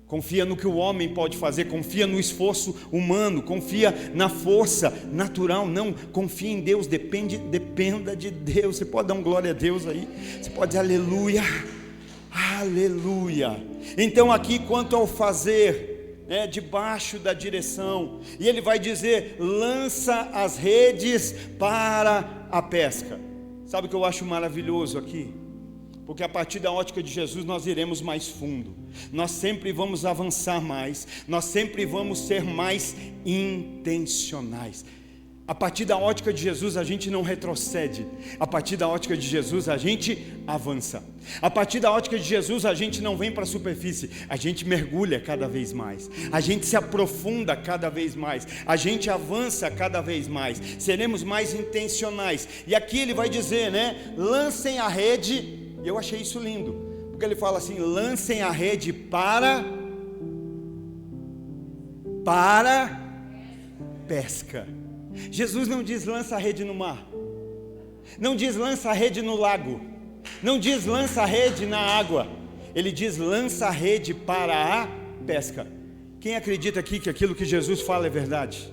Confia no que o homem pode fazer, confia no esforço humano, confia na força natural. Não, confia em Deus, dependa de Deus. Você pode dar um glória a Deus aí? Você pode dizer aleluia, aleluia. Então aqui, quanto ao fazer, debaixo da direção, e ele vai dizer: lança as redes para a pesca. Sabe o que eu acho maravilhoso aqui? Porque a partir da ótica de Jesus nós iremos mais fundo, nós sempre vamos avançar mais, nós sempre vamos ser mais intencionais. A partir da ótica de Jesus a gente não retrocede, a partir da ótica de Jesus a gente avança. A partir da ótica de Jesus a gente não vem para a superfície, a gente mergulha cada vez mais, a gente se aprofunda cada vez mais, a gente avança cada vez mais, seremos mais intencionais. E aqui ele vai dizer, lancem a rede E eu achei isso lindo, porque ele fala assim: lancem a rede para pesca. Jesus não diz lança a rede no mar, não diz lança a rede no lago, não diz lança a rede na água. Ele diz lança a rede para a pesca. Quem acredita aqui que aquilo que Jesus fala é verdade?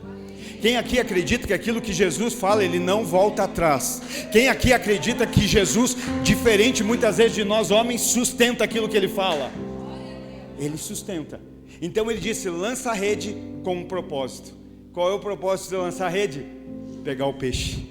Quem aqui acredita que aquilo que Jesus fala, ele não volta atrás? Quem aqui acredita que Jesus, diferente muitas vezes de nós homens, sustenta aquilo que ele fala? Ele sustenta. Então ele disse: lança a rede com um propósito. Qual é o propósito de lançar a rede? Pegar o peixe.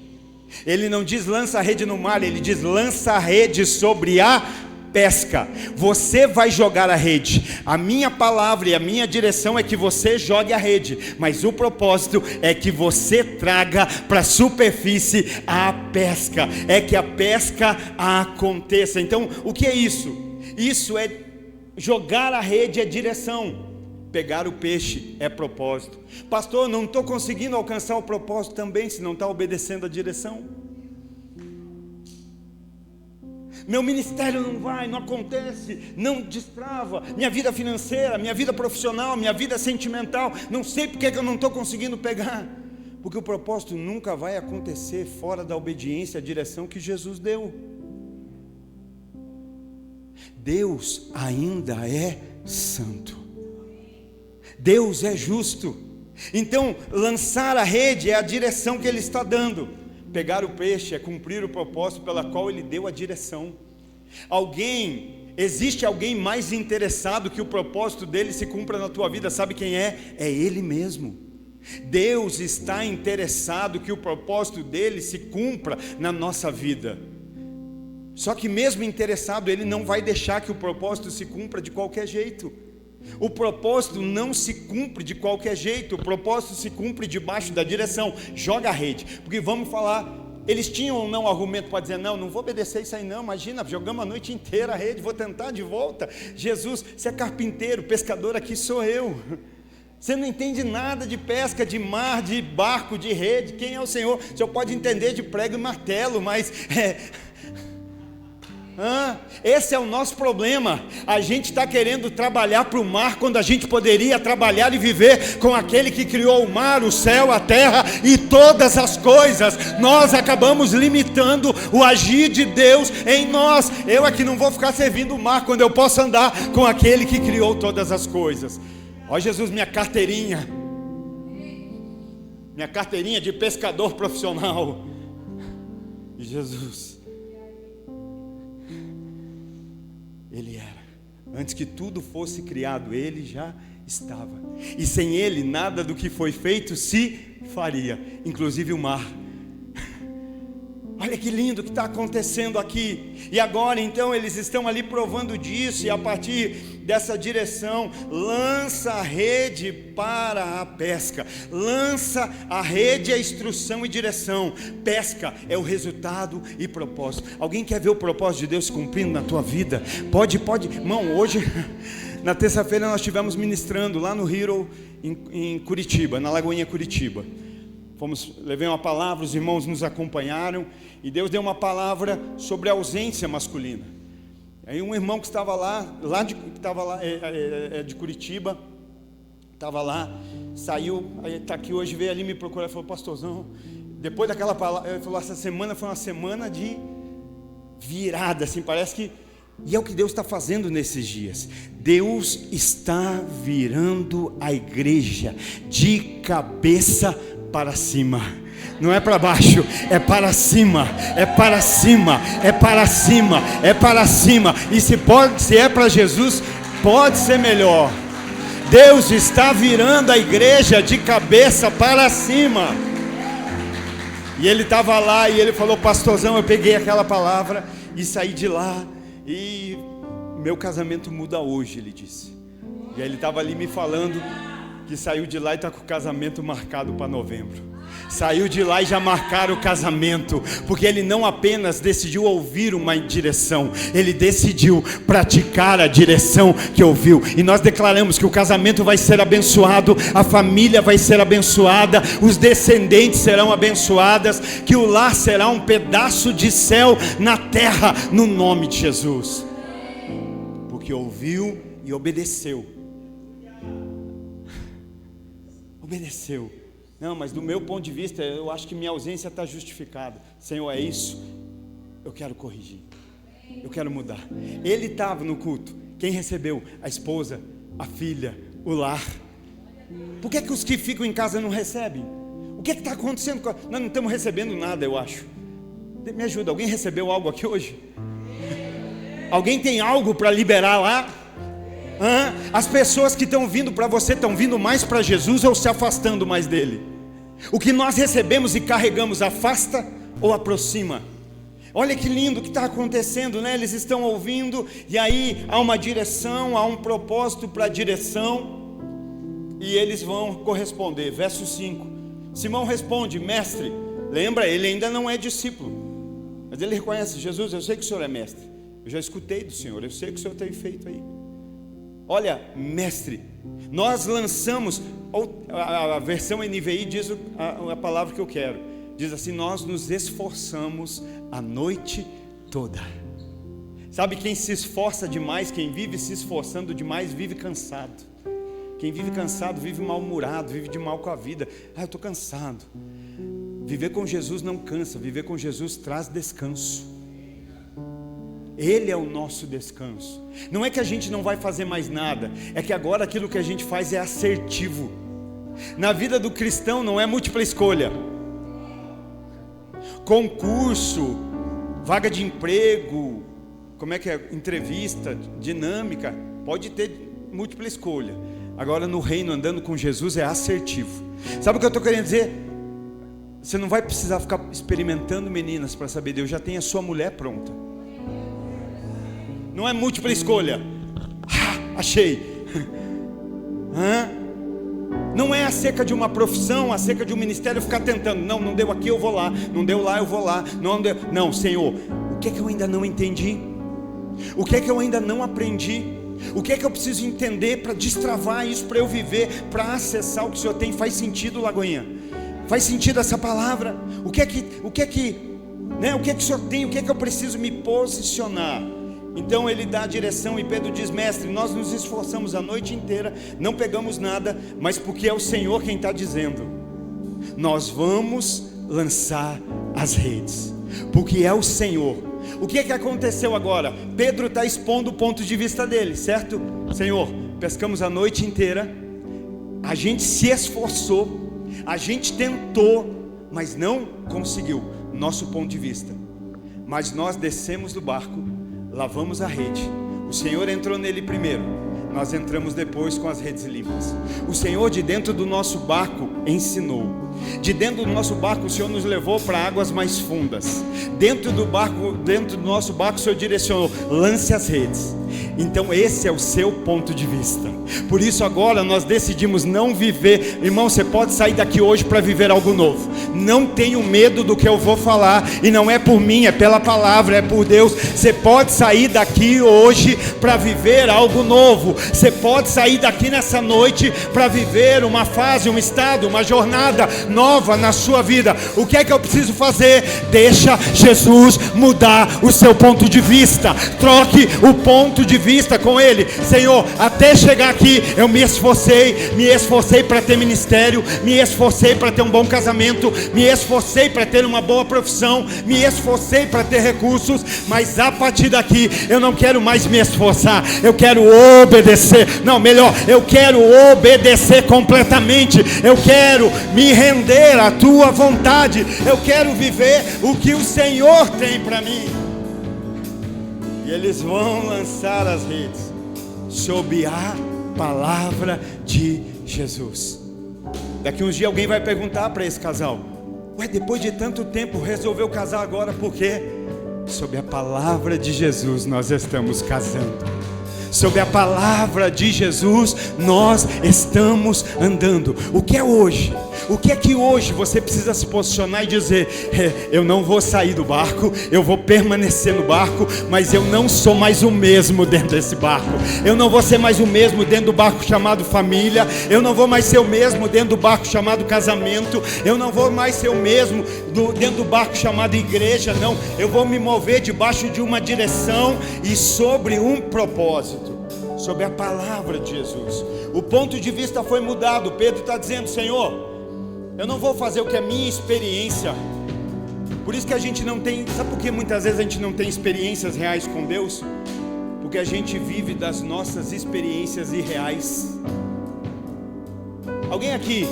Ele não diz lança a rede no mar, ele diz lança a rede sobre a pesca. Você vai jogar a rede. A minha palavra e a minha direção é que você jogue a rede, mas o propósito é que você traga para a superfície a pesca, é que a pesca aconteça. Então, o que é isso? Isso é jogar a rede, é direção. Pegar o peixe é propósito. Pastor, não estou conseguindo alcançar o propósito também, se não está obedecendo a direção. Meu ministério não vai, não acontece, não destrava, minha vida financeira, minha vida profissional, minha vida sentimental, não sei porque que eu não estou conseguindo pegar. Porque o propósito nunca vai acontecer fora da obediência à direção que Jesus deu. Deus ainda é santo, Deus é justo. Então lançar a rede é a direção que Ele está dando. Pegar o peixe é cumprir o propósito pela qual Ele deu a direção. Existe alguém mais interessado que o propósito dele se cumpra na tua vida? Sabe quem é? É Ele mesmo. Deus está interessado que o propósito dele se cumpra na nossa vida. Só que mesmo interessado, Ele não vai deixar que o propósito se cumpra de qualquer jeito. O propósito não se cumpre de qualquer jeito, o propósito se cumpre debaixo da direção. Joga a rede, porque vamos falar, eles tinham ou não argumento para dizer: não vou obedecer isso aí não, imagina, jogamos a noite inteira a rede, vou tentar de volta. Jesus, você é carpinteiro, pescador aqui sou eu, você não entende nada de pesca, de mar, de barco, de rede, quem é o Senhor? O Senhor pode entender de prego e martelo, mas esse é o nosso problema. A gente está querendo trabalhar para o mar, quando a gente poderia trabalhar e viver com aquele que criou o mar, o céu, a terra e todas as coisas. Nós acabamos limitando o agir de Deus em nós. Eu aqui não vou ficar servindo o mar, quando eu posso andar com aquele que criou todas as coisas. Ó Jesus, minha carteirinha de pescador profissional. E Jesus, Ele era, antes que tudo fosse criado, Ele já estava, e sem Ele nada do que foi feito se faria, inclusive o mar. Olha que lindo que está acontecendo aqui. E agora então eles estão ali provando disso, e a partir dessa direção, lança a rede para a pesca. Lança a rede é instrução e direção, pesca é o resultado e propósito. Alguém quer ver o propósito de Deus se cumprindo na tua vida? Pode, irmão, hoje na terça-feira nós estivemos ministrando lá no Hero em Curitiba, na Lagoinha Curitiba. Levei uma palavra, os irmãos nos acompanharam, e Deus deu uma palavra sobre a ausência masculina. Aí um irmão que estava de Curitiba, estava lá, saiu, está aqui hoje, veio ali me procurar e falou: pastorzão, depois daquela palavra, ele falou: essa semana foi uma semana de virada, assim, parece que, e é o que Deus está fazendo nesses dias. Deus está virando a igreja de cabeça para cima. Não é para baixo, é para cima, é para cima, é para cima, é para cima. E se é para Jesus, pode ser melhor. Deus está virando a igreja de cabeça para cima. E ele estava lá e ele falou: pastorzão, eu peguei aquela palavra e saí de lá, e meu casamento muda hoje, ele disse. E aí ele estava ali me falando que saiu de lá e está com o casamento marcado para novembro. Saiu de lá e já marcaram o casamento, porque ele não apenas decidiu ouvir uma direção, ele decidiu praticar a direção que ouviu. E nós declaramos que o casamento vai ser abençoado, a família vai ser abençoada, os descendentes serão abençoadas, que o lar será um pedaço de céu na terra, no nome de Jesus, porque ouviu e obedeceu. Obedeceu. Não, mas do meu ponto de vista, eu acho que minha ausência está justificada. Senhor, é isso? Eu quero corrigir, eu quero mudar. Ele estava no culto. Quem recebeu? A esposa, a filha, o lar. Por que os que ficam em casa não recebem? O que está acontecendo? Nós não estamos recebendo nada, eu acho. Me ajuda, alguém recebeu algo aqui hoje? Alguém tem algo para liberar lá? As pessoas que estão vindo para você estão vindo mais para Jesus ou se afastando mais dele? O que nós recebemos e carregamos afasta ou aproxima? Olha que lindo que está acontecendo, né? Eles estão ouvindo e aí há uma direção, há um propósito para a direção e eles vão corresponder. Verso 5, Simão responde: mestre. Lembra, ele ainda não é discípulo, mas ele reconhece: Jesus, eu sei que o Senhor é mestre, eu já escutei do Senhor, eu sei o que o Senhor tem feito aí. Olha, mestre, nós lançamos, a versão NVI diz a palavra que eu quero, diz assim: nós nos esforçamos a noite toda. Sabe, quem se esforça demais, quem vive se esforçando demais, vive cansado. Quem vive cansado, vive mal-humorado, vive de mal com a vida. Eu estou cansado. Viver com Jesus não cansa, viver com Jesus traz descanso. Ele é o nosso descanso. Não é que a gente não vai fazer mais nada, é que agora aquilo que a gente faz é assertivo. Na vida do cristão não é múltipla escolha. Concurso, vaga de emprego, entrevista, dinâmica, pode ter múltipla escolha. Agora no reino, andando com Jesus, é assertivo. Sabe o que eu estou querendo dizer? Você não vai precisar ficar experimentando meninas para saber Deus, já tem a sua mulher pronta. Não é múltipla escolha. Achei. Não é acerca de uma profissão, acerca de um ministério, ficar tentando. Não deu aqui, eu vou lá. Não deu lá, eu vou lá. Não, Senhor, o que é que eu ainda não entendi? O que é que eu ainda não aprendi? O que é que eu preciso entender para destravar isso, para eu viver, para acessar o que o Senhor tem? Faz sentido, Lagoinha? Faz sentido essa palavra? O que é que o Senhor tem? O que é que eu preciso me posicionar? Então ele dá a direção e Pedro diz: mestre, nós nos esforçamos a noite inteira, não pegamos nada, mas porque é o Senhor quem está dizendo, nós vamos lançar as redes, porque é o Senhor. O que é que aconteceu agora? Pedro está expondo o ponto de vista dele, certo? Senhor, pescamos a noite inteira, a gente se esforçou, a gente tentou, mas não conseguiu, nosso ponto de vista. Mas nós descemos do barco, lavamos a rede. O Senhor entrou nele primeiro, nós entramos depois com as redes limpas. O Senhor de dentro do nosso barco ensinou. De dentro do nosso barco o Senhor nos levou para águas mais fundas. Dentro do nosso barco o Senhor direcionou: lance as redes. Então esse é o seu ponto de vista. Por isso agora nós decidimos não viver. Irmão, você pode sair daqui hoje para viver algo novo. Não tenho medo do que eu vou falar. E não é por mim, é pela palavra, é por Deus. Você pode sair daqui hoje para viver algo novo. Você pode sair daqui nessa noite para viver uma fase, um estado, uma jornada nova na sua vida. O que é que eu preciso fazer? Deixa Jesus mudar o seu ponto de vista. Troque o ponto de vista com Ele. Senhor, até chegar aqui eu me esforcei para ter ministério, me esforcei para ter um bom casamento, me esforcei para ter uma boa profissão, me esforcei para ter recursos, mas a partir daqui eu não quero mais me esforçar, eu quero obedecer. Não, melhor, eu quero obedecer completamente. Eu quero me render à tua vontade. Eu quero viver o que o Senhor tem para mim. E eles vão lançar as redes sob a palavra de Jesus. Daqui uns dias alguém vai perguntar para esse casal: ué, depois de tanto tempo resolveu casar agora por quê? Sob a palavra de Jesus nós estamos casando. Sob a palavra de Jesus nós estamos andando. O que é hoje? O que é que hoje você precisa se posicionar e dizer: eu não vou sair do barco, eu vou permanecer no barco, mas eu não sou mais o mesmo dentro desse barco. Eu não vou ser mais o mesmo dentro do barco chamado família. Eu não vou mais ser o mesmo dentro do barco chamado casamento. Eu não vou mais ser o mesmo dentro do barco chamado igreja. Não, eu vou me mover debaixo de uma direção e sobre um propósito, sobre a palavra de Jesus. O ponto de vista foi mudado. Pedro está dizendo: Senhor, eu não vou fazer o que é minha experiência. Por isso que a gente não tem, sabe por que muitas vezes a gente não tem experiências reais com Deus? Porque a gente vive das nossas experiências irreais. Alguém aqui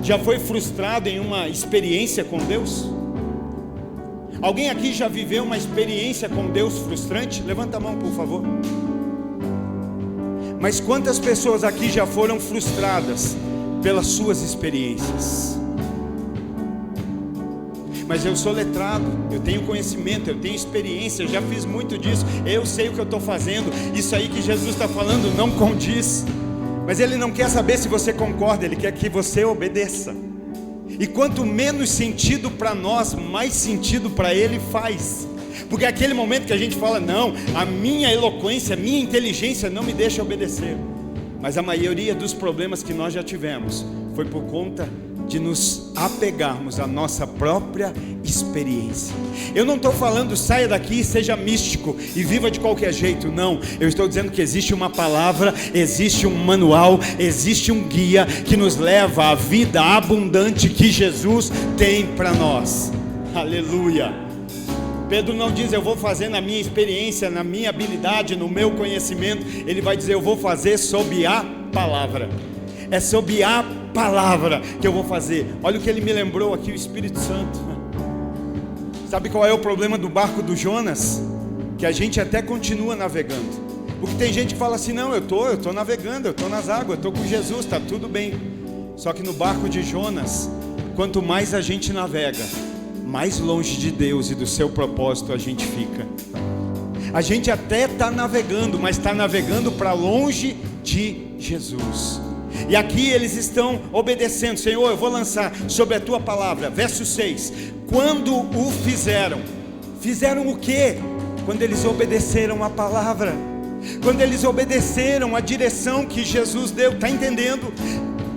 já foi frustrado em uma experiência com Deus? Alguém aqui já viveu uma experiência com Deus frustrante? Levanta a mão, por favor. Mas quantas pessoas aqui já foram frustradas pelas suas experiências? Mas eu sou letrado, eu tenho conhecimento, eu tenho experiência, eu já fiz muito disso, eu sei o que eu estou fazendo. Isso aí que Jesus está falando não condiz. Mas Ele não quer saber se você concorda, Ele quer que você obedeça. E quanto menos sentido para nós, mais sentido para Ele faz. Porque é aquele momento que a gente fala: não, a minha eloquência, a minha inteligência não me deixa obedecer. Mas a maioria dos problemas que nós já tivemos foi por conta de nos apegarmos à nossa própria experiência. Eu não estou falando saia daqui e seja místico e viva de qualquer jeito, não. Eu estou dizendo que existe uma palavra, existe um manual, existe um guia que nos leva à vida abundante que Jesus tem para nós. Aleluia. Pedro não diz: eu vou fazer na minha experiência, na minha habilidade, no meu conhecimento. Ele vai dizer: eu vou fazer sob a palavra. É sob a palavra que eu vou fazer. Olha o que ele me lembrou aqui, o Espírito Santo. Sabe qual é o problema do barco do Jonas? Que a gente até continua navegando. Porque tem gente que fala assim: não, eu tô navegando, eu estou nas águas, eu estou com Jesus, está tudo bem. Só que no barco de Jonas, quanto mais a gente navega, mais longe de Deus e do seu propósito a gente fica. A gente até está navegando, mas está navegando para longe de Jesus. E aqui eles estão obedecendo. Senhor, eu vou lançar sobre a tua palavra. Verso 6. Quando o fizeram o quê? Quando eles obedeceram a palavra. Quando eles obedeceram a direção que Jesus deu. Está entendendo?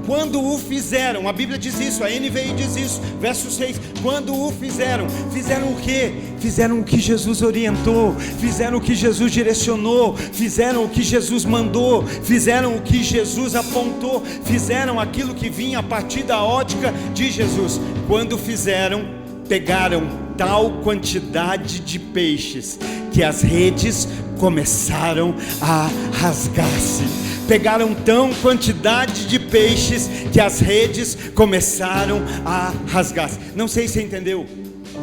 Quando o fizeram, a Bíblia diz isso, a NVI diz isso, verso 6, quando o fizeram o quê? Fizeram o que Jesus orientou, fizeram o que Jesus direcionou, fizeram o que Jesus mandou, fizeram o que Jesus apontou, fizeram aquilo que vinha a partir da ótica de Jesus. Quando fizeram, pegaram tal quantidade de peixes que as redes começaram a rasgar-se. Pegaram tão quantidade de peixes que as redes começaram a rasgar-se. Não sei se você entendeu,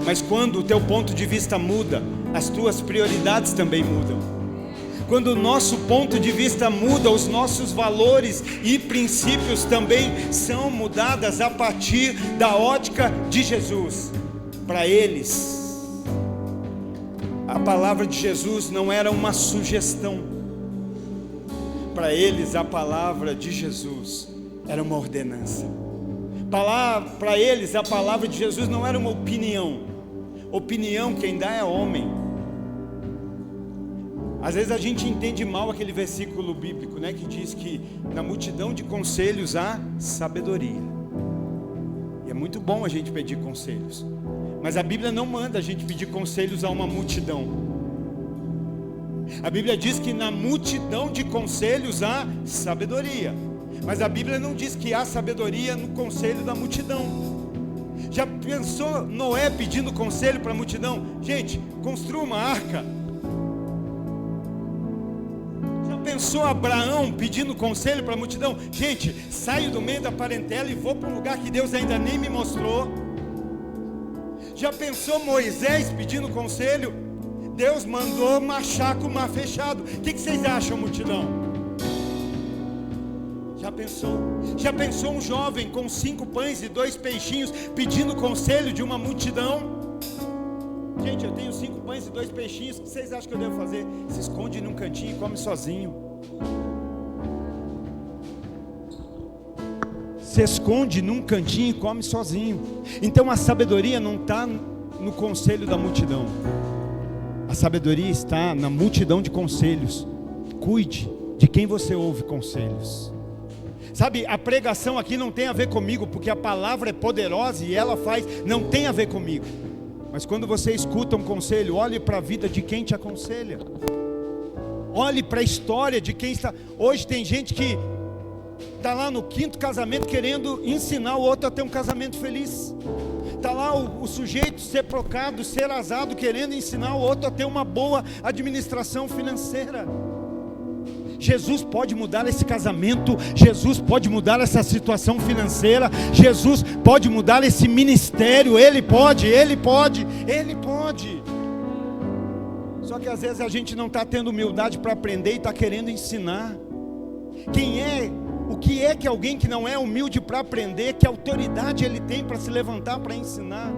mas quando o teu ponto de vista muda, as tuas prioridades também mudam. Quando o nosso ponto de vista muda, os nossos valores e princípios também são mudados a partir da ótica de Jesus. Para eles, a palavra de Jesus não era uma sugestão. Para eles, a palavra de Jesus era uma ordenança. Para eles, a palavra de Jesus não era uma opinião. Opinião quem dá é homem. Às vezes a gente entende mal aquele versículo bíblico, né, que diz que na multidão de conselhos há sabedoria. E é muito bom a gente pedir conselhos. Mas a Bíblia não manda a gente pedir conselhos a uma multidão. A Bíblia diz que na multidão de conselhos há sabedoria. Mas a Bíblia não diz que há sabedoria no conselho da multidão. Já pensou Noé pedindo conselho para a multidão? Gente, construa uma arca. Já pensou Abraão pedindo conselho para a multidão? Gente, saio do meio da parentela e vou para um lugar que Deus ainda nem me mostrou. Já pensou Moisés pedindo conselho? Deus mandou marchar com o mar fechado. O que vocês acham, multidão? Já pensou um jovem com 5 pães e 2 peixinhos pedindo conselho de uma multidão? Gente, eu tenho 5 pães e 2 peixinhos. O que vocês acham que eu devo fazer? Se esconde num cantinho e come sozinho. se esconde num cantinho e come sozinho. Então a sabedoria não está no conselho da multidão. A sabedoria está na multidão de conselhos. Cuide de quem você ouve conselhos. Sabe, a pregação aqui não tem a ver comigo, porque a palavra é poderosa e ela faz, não tem a ver comigo. Mas quando você escuta um conselho, olhe para a vida de quem te aconselha. Olhe para a história de quem está. Hoje tem gente que está lá no 5º casamento querendo ensinar o outro a ter um casamento feliz. Está lá o sujeito ser procado, ser azado, querendo ensinar o outro a ter uma boa administração financeira. Jesus pode mudar esse casamento, Jesus pode mudar essa situação financeira, Jesus pode mudar esse ministério, Ele pode. Só que às vezes a gente não está tendo humildade para aprender e está querendo ensinar. O que é que alguém que não é humilde para aprender, que autoridade ele tem para se levantar para ensinar?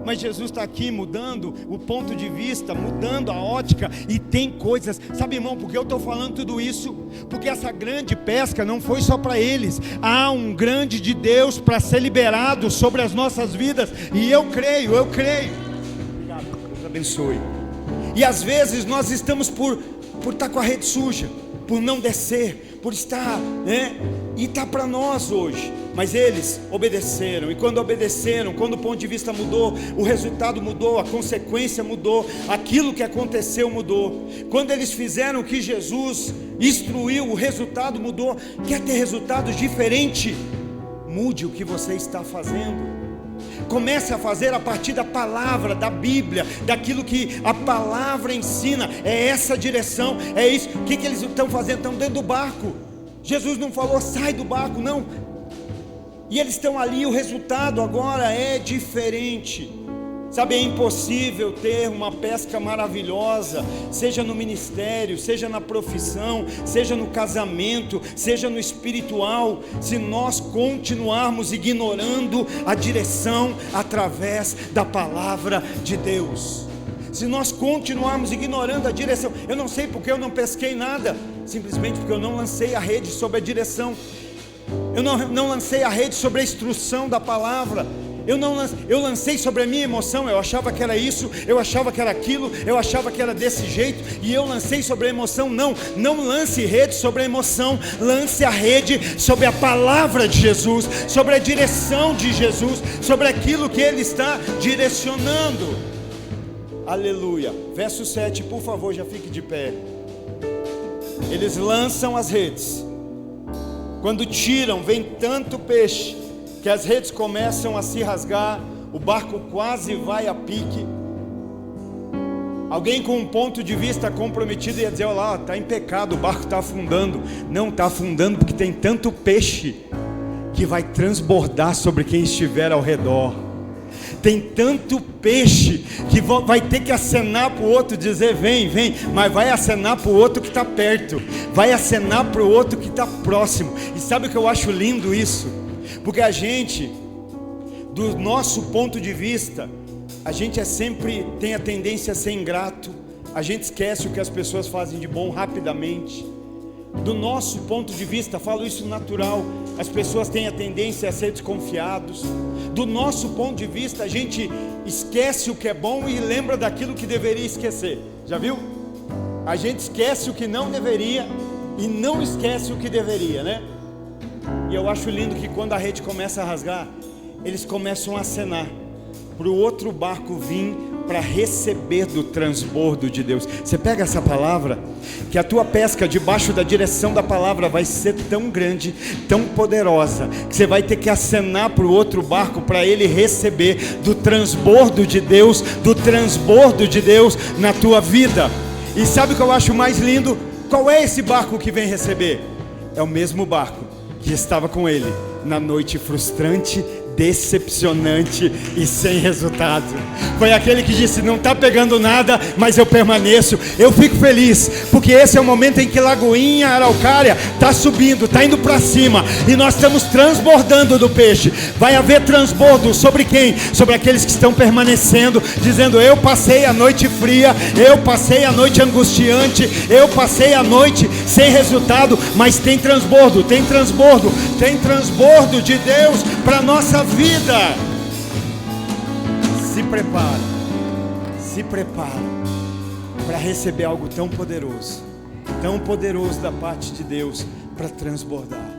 Mas Jesus está aqui mudando o ponto de vista, mudando a ótica, e tem coisas, sabe, irmão, porque eu estou falando tudo isso? Porque essa grande pesca não foi só para eles, há um grande de Deus para ser liberado sobre as nossas vidas, e eu creio. Obrigado, Deus abençoe. E às vezes nós estamos por estar com a rede suja, por não descer, por estar, e está para nós hoje. Mas eles obedeceram, e quando obedeceram, quando o ponto de vista mudou, o resultado mudou, a consequência mudou, aquilo que aconteceu mudou. Quando eles fizeram o que Jesus instruiu, o resultado mudou. Quer ter resultados diferentes? Mude o que você está fazendo. Comece a fazer a partir da palavra, da Bíblia, daquilo que a palavra ensina. É essa direção, é isso. O que eles estão fazendo? Estão dentro do barco. Jesus não falou sai do barco, não. E eles estão ali, o resultado agora é diferente. Sabe, é impossível ter uma pesca maravilhosa, seja no ministério, seja na profissão, seja no casamento, seja no espiritual, se nós continuarmos ignorando a direção através da palavra de Deus. Se nós continuarmos ignorando a direção, eu não sei porque eu não pesquei nada, simplesmente porque eu não lancei a rede sobre a direção. Eu não lancei a rede sobre a instrução da palavra. Eu lancei sobre a minha emoção. Eu achava que era isso, eu achava que era aquilo, eu achava que era desse jeito, e eu lancei sobre a emoção. Não lance rede sobre a emoção. Lance a rede sobre a palavra de Jesus, sobre a direção de Jesus, sobre aquilo que Ele está direcionando. Aleluia. Verso 7, por favor, já fique de pé. Eles lançam as redes. Quando tiram, vem tanto peixe que as redes começam a se rasgar, o barco quase vai a pique. Alguém com um ponto de vista comprometido ia dizer: olha lá, está em pecado, o barco está afundando. Não, está afundando porque tem tanto peixe que vai transbordar sobre quem estiver ao redor. Tem tanto peixe que vai ter que acenar para o outro, dizer vem, mas vai acenar para o outro que está perto, vai acenar para o outro que está próximo. E sabe o que eu acho lindo isso? Porque a gente, do nosso ponto de vista, a gente sempre tem a tendência a ser ingrato, a gente esquece o que as pessoas fazem de bom rapidamente. Do nosso ponto de vista, falo isso natural, as pessoas têm a tendência a ser desconfiados. Do nosso ponto de vista, a gente esquece o que é bom e lembra daquilo que deveria esquecer. Já viu? A gente esquece o que não deveria e não esquece o que deveria, né? E eu acho lindo que quando a rede começa a rasgar, eles começam a acenar para o outro barco vir para receber do transbordo de Deus. Você pega essa palavra, que a tua pesca debaixo da direção da palavra vai ser tão grande, tão poderosa, que você vai ter que acenar para o outro barco para ele receber do transbordo de Deus, na tua vida. E sabe o que eu acho mais lindo? Qual é esse barco que vem receber? É o mesmo barco que estava com ele na noite frustrante decepcionante e sem resultado. Foi aquele que disse: não está pegando nada, mas eu permaneço. Eu fico feliz, porque esse é o momento em que Lagoinha, Araucária está subindo, está indo para cima, e nós estamos transbordando do peixe. Vai haver transbordo sobre quem? Sobre aqueles que estão permanecendo, dizendo: eu passei a noite fria, eu passei a noite angustiante, eu passei a noite sem resultado, mas tem transbordo, tem transbordo, tem transbordo de Deus para a nossa vida. Se prepara para receber algo tão poderoso da parte de Deus, para transbordar.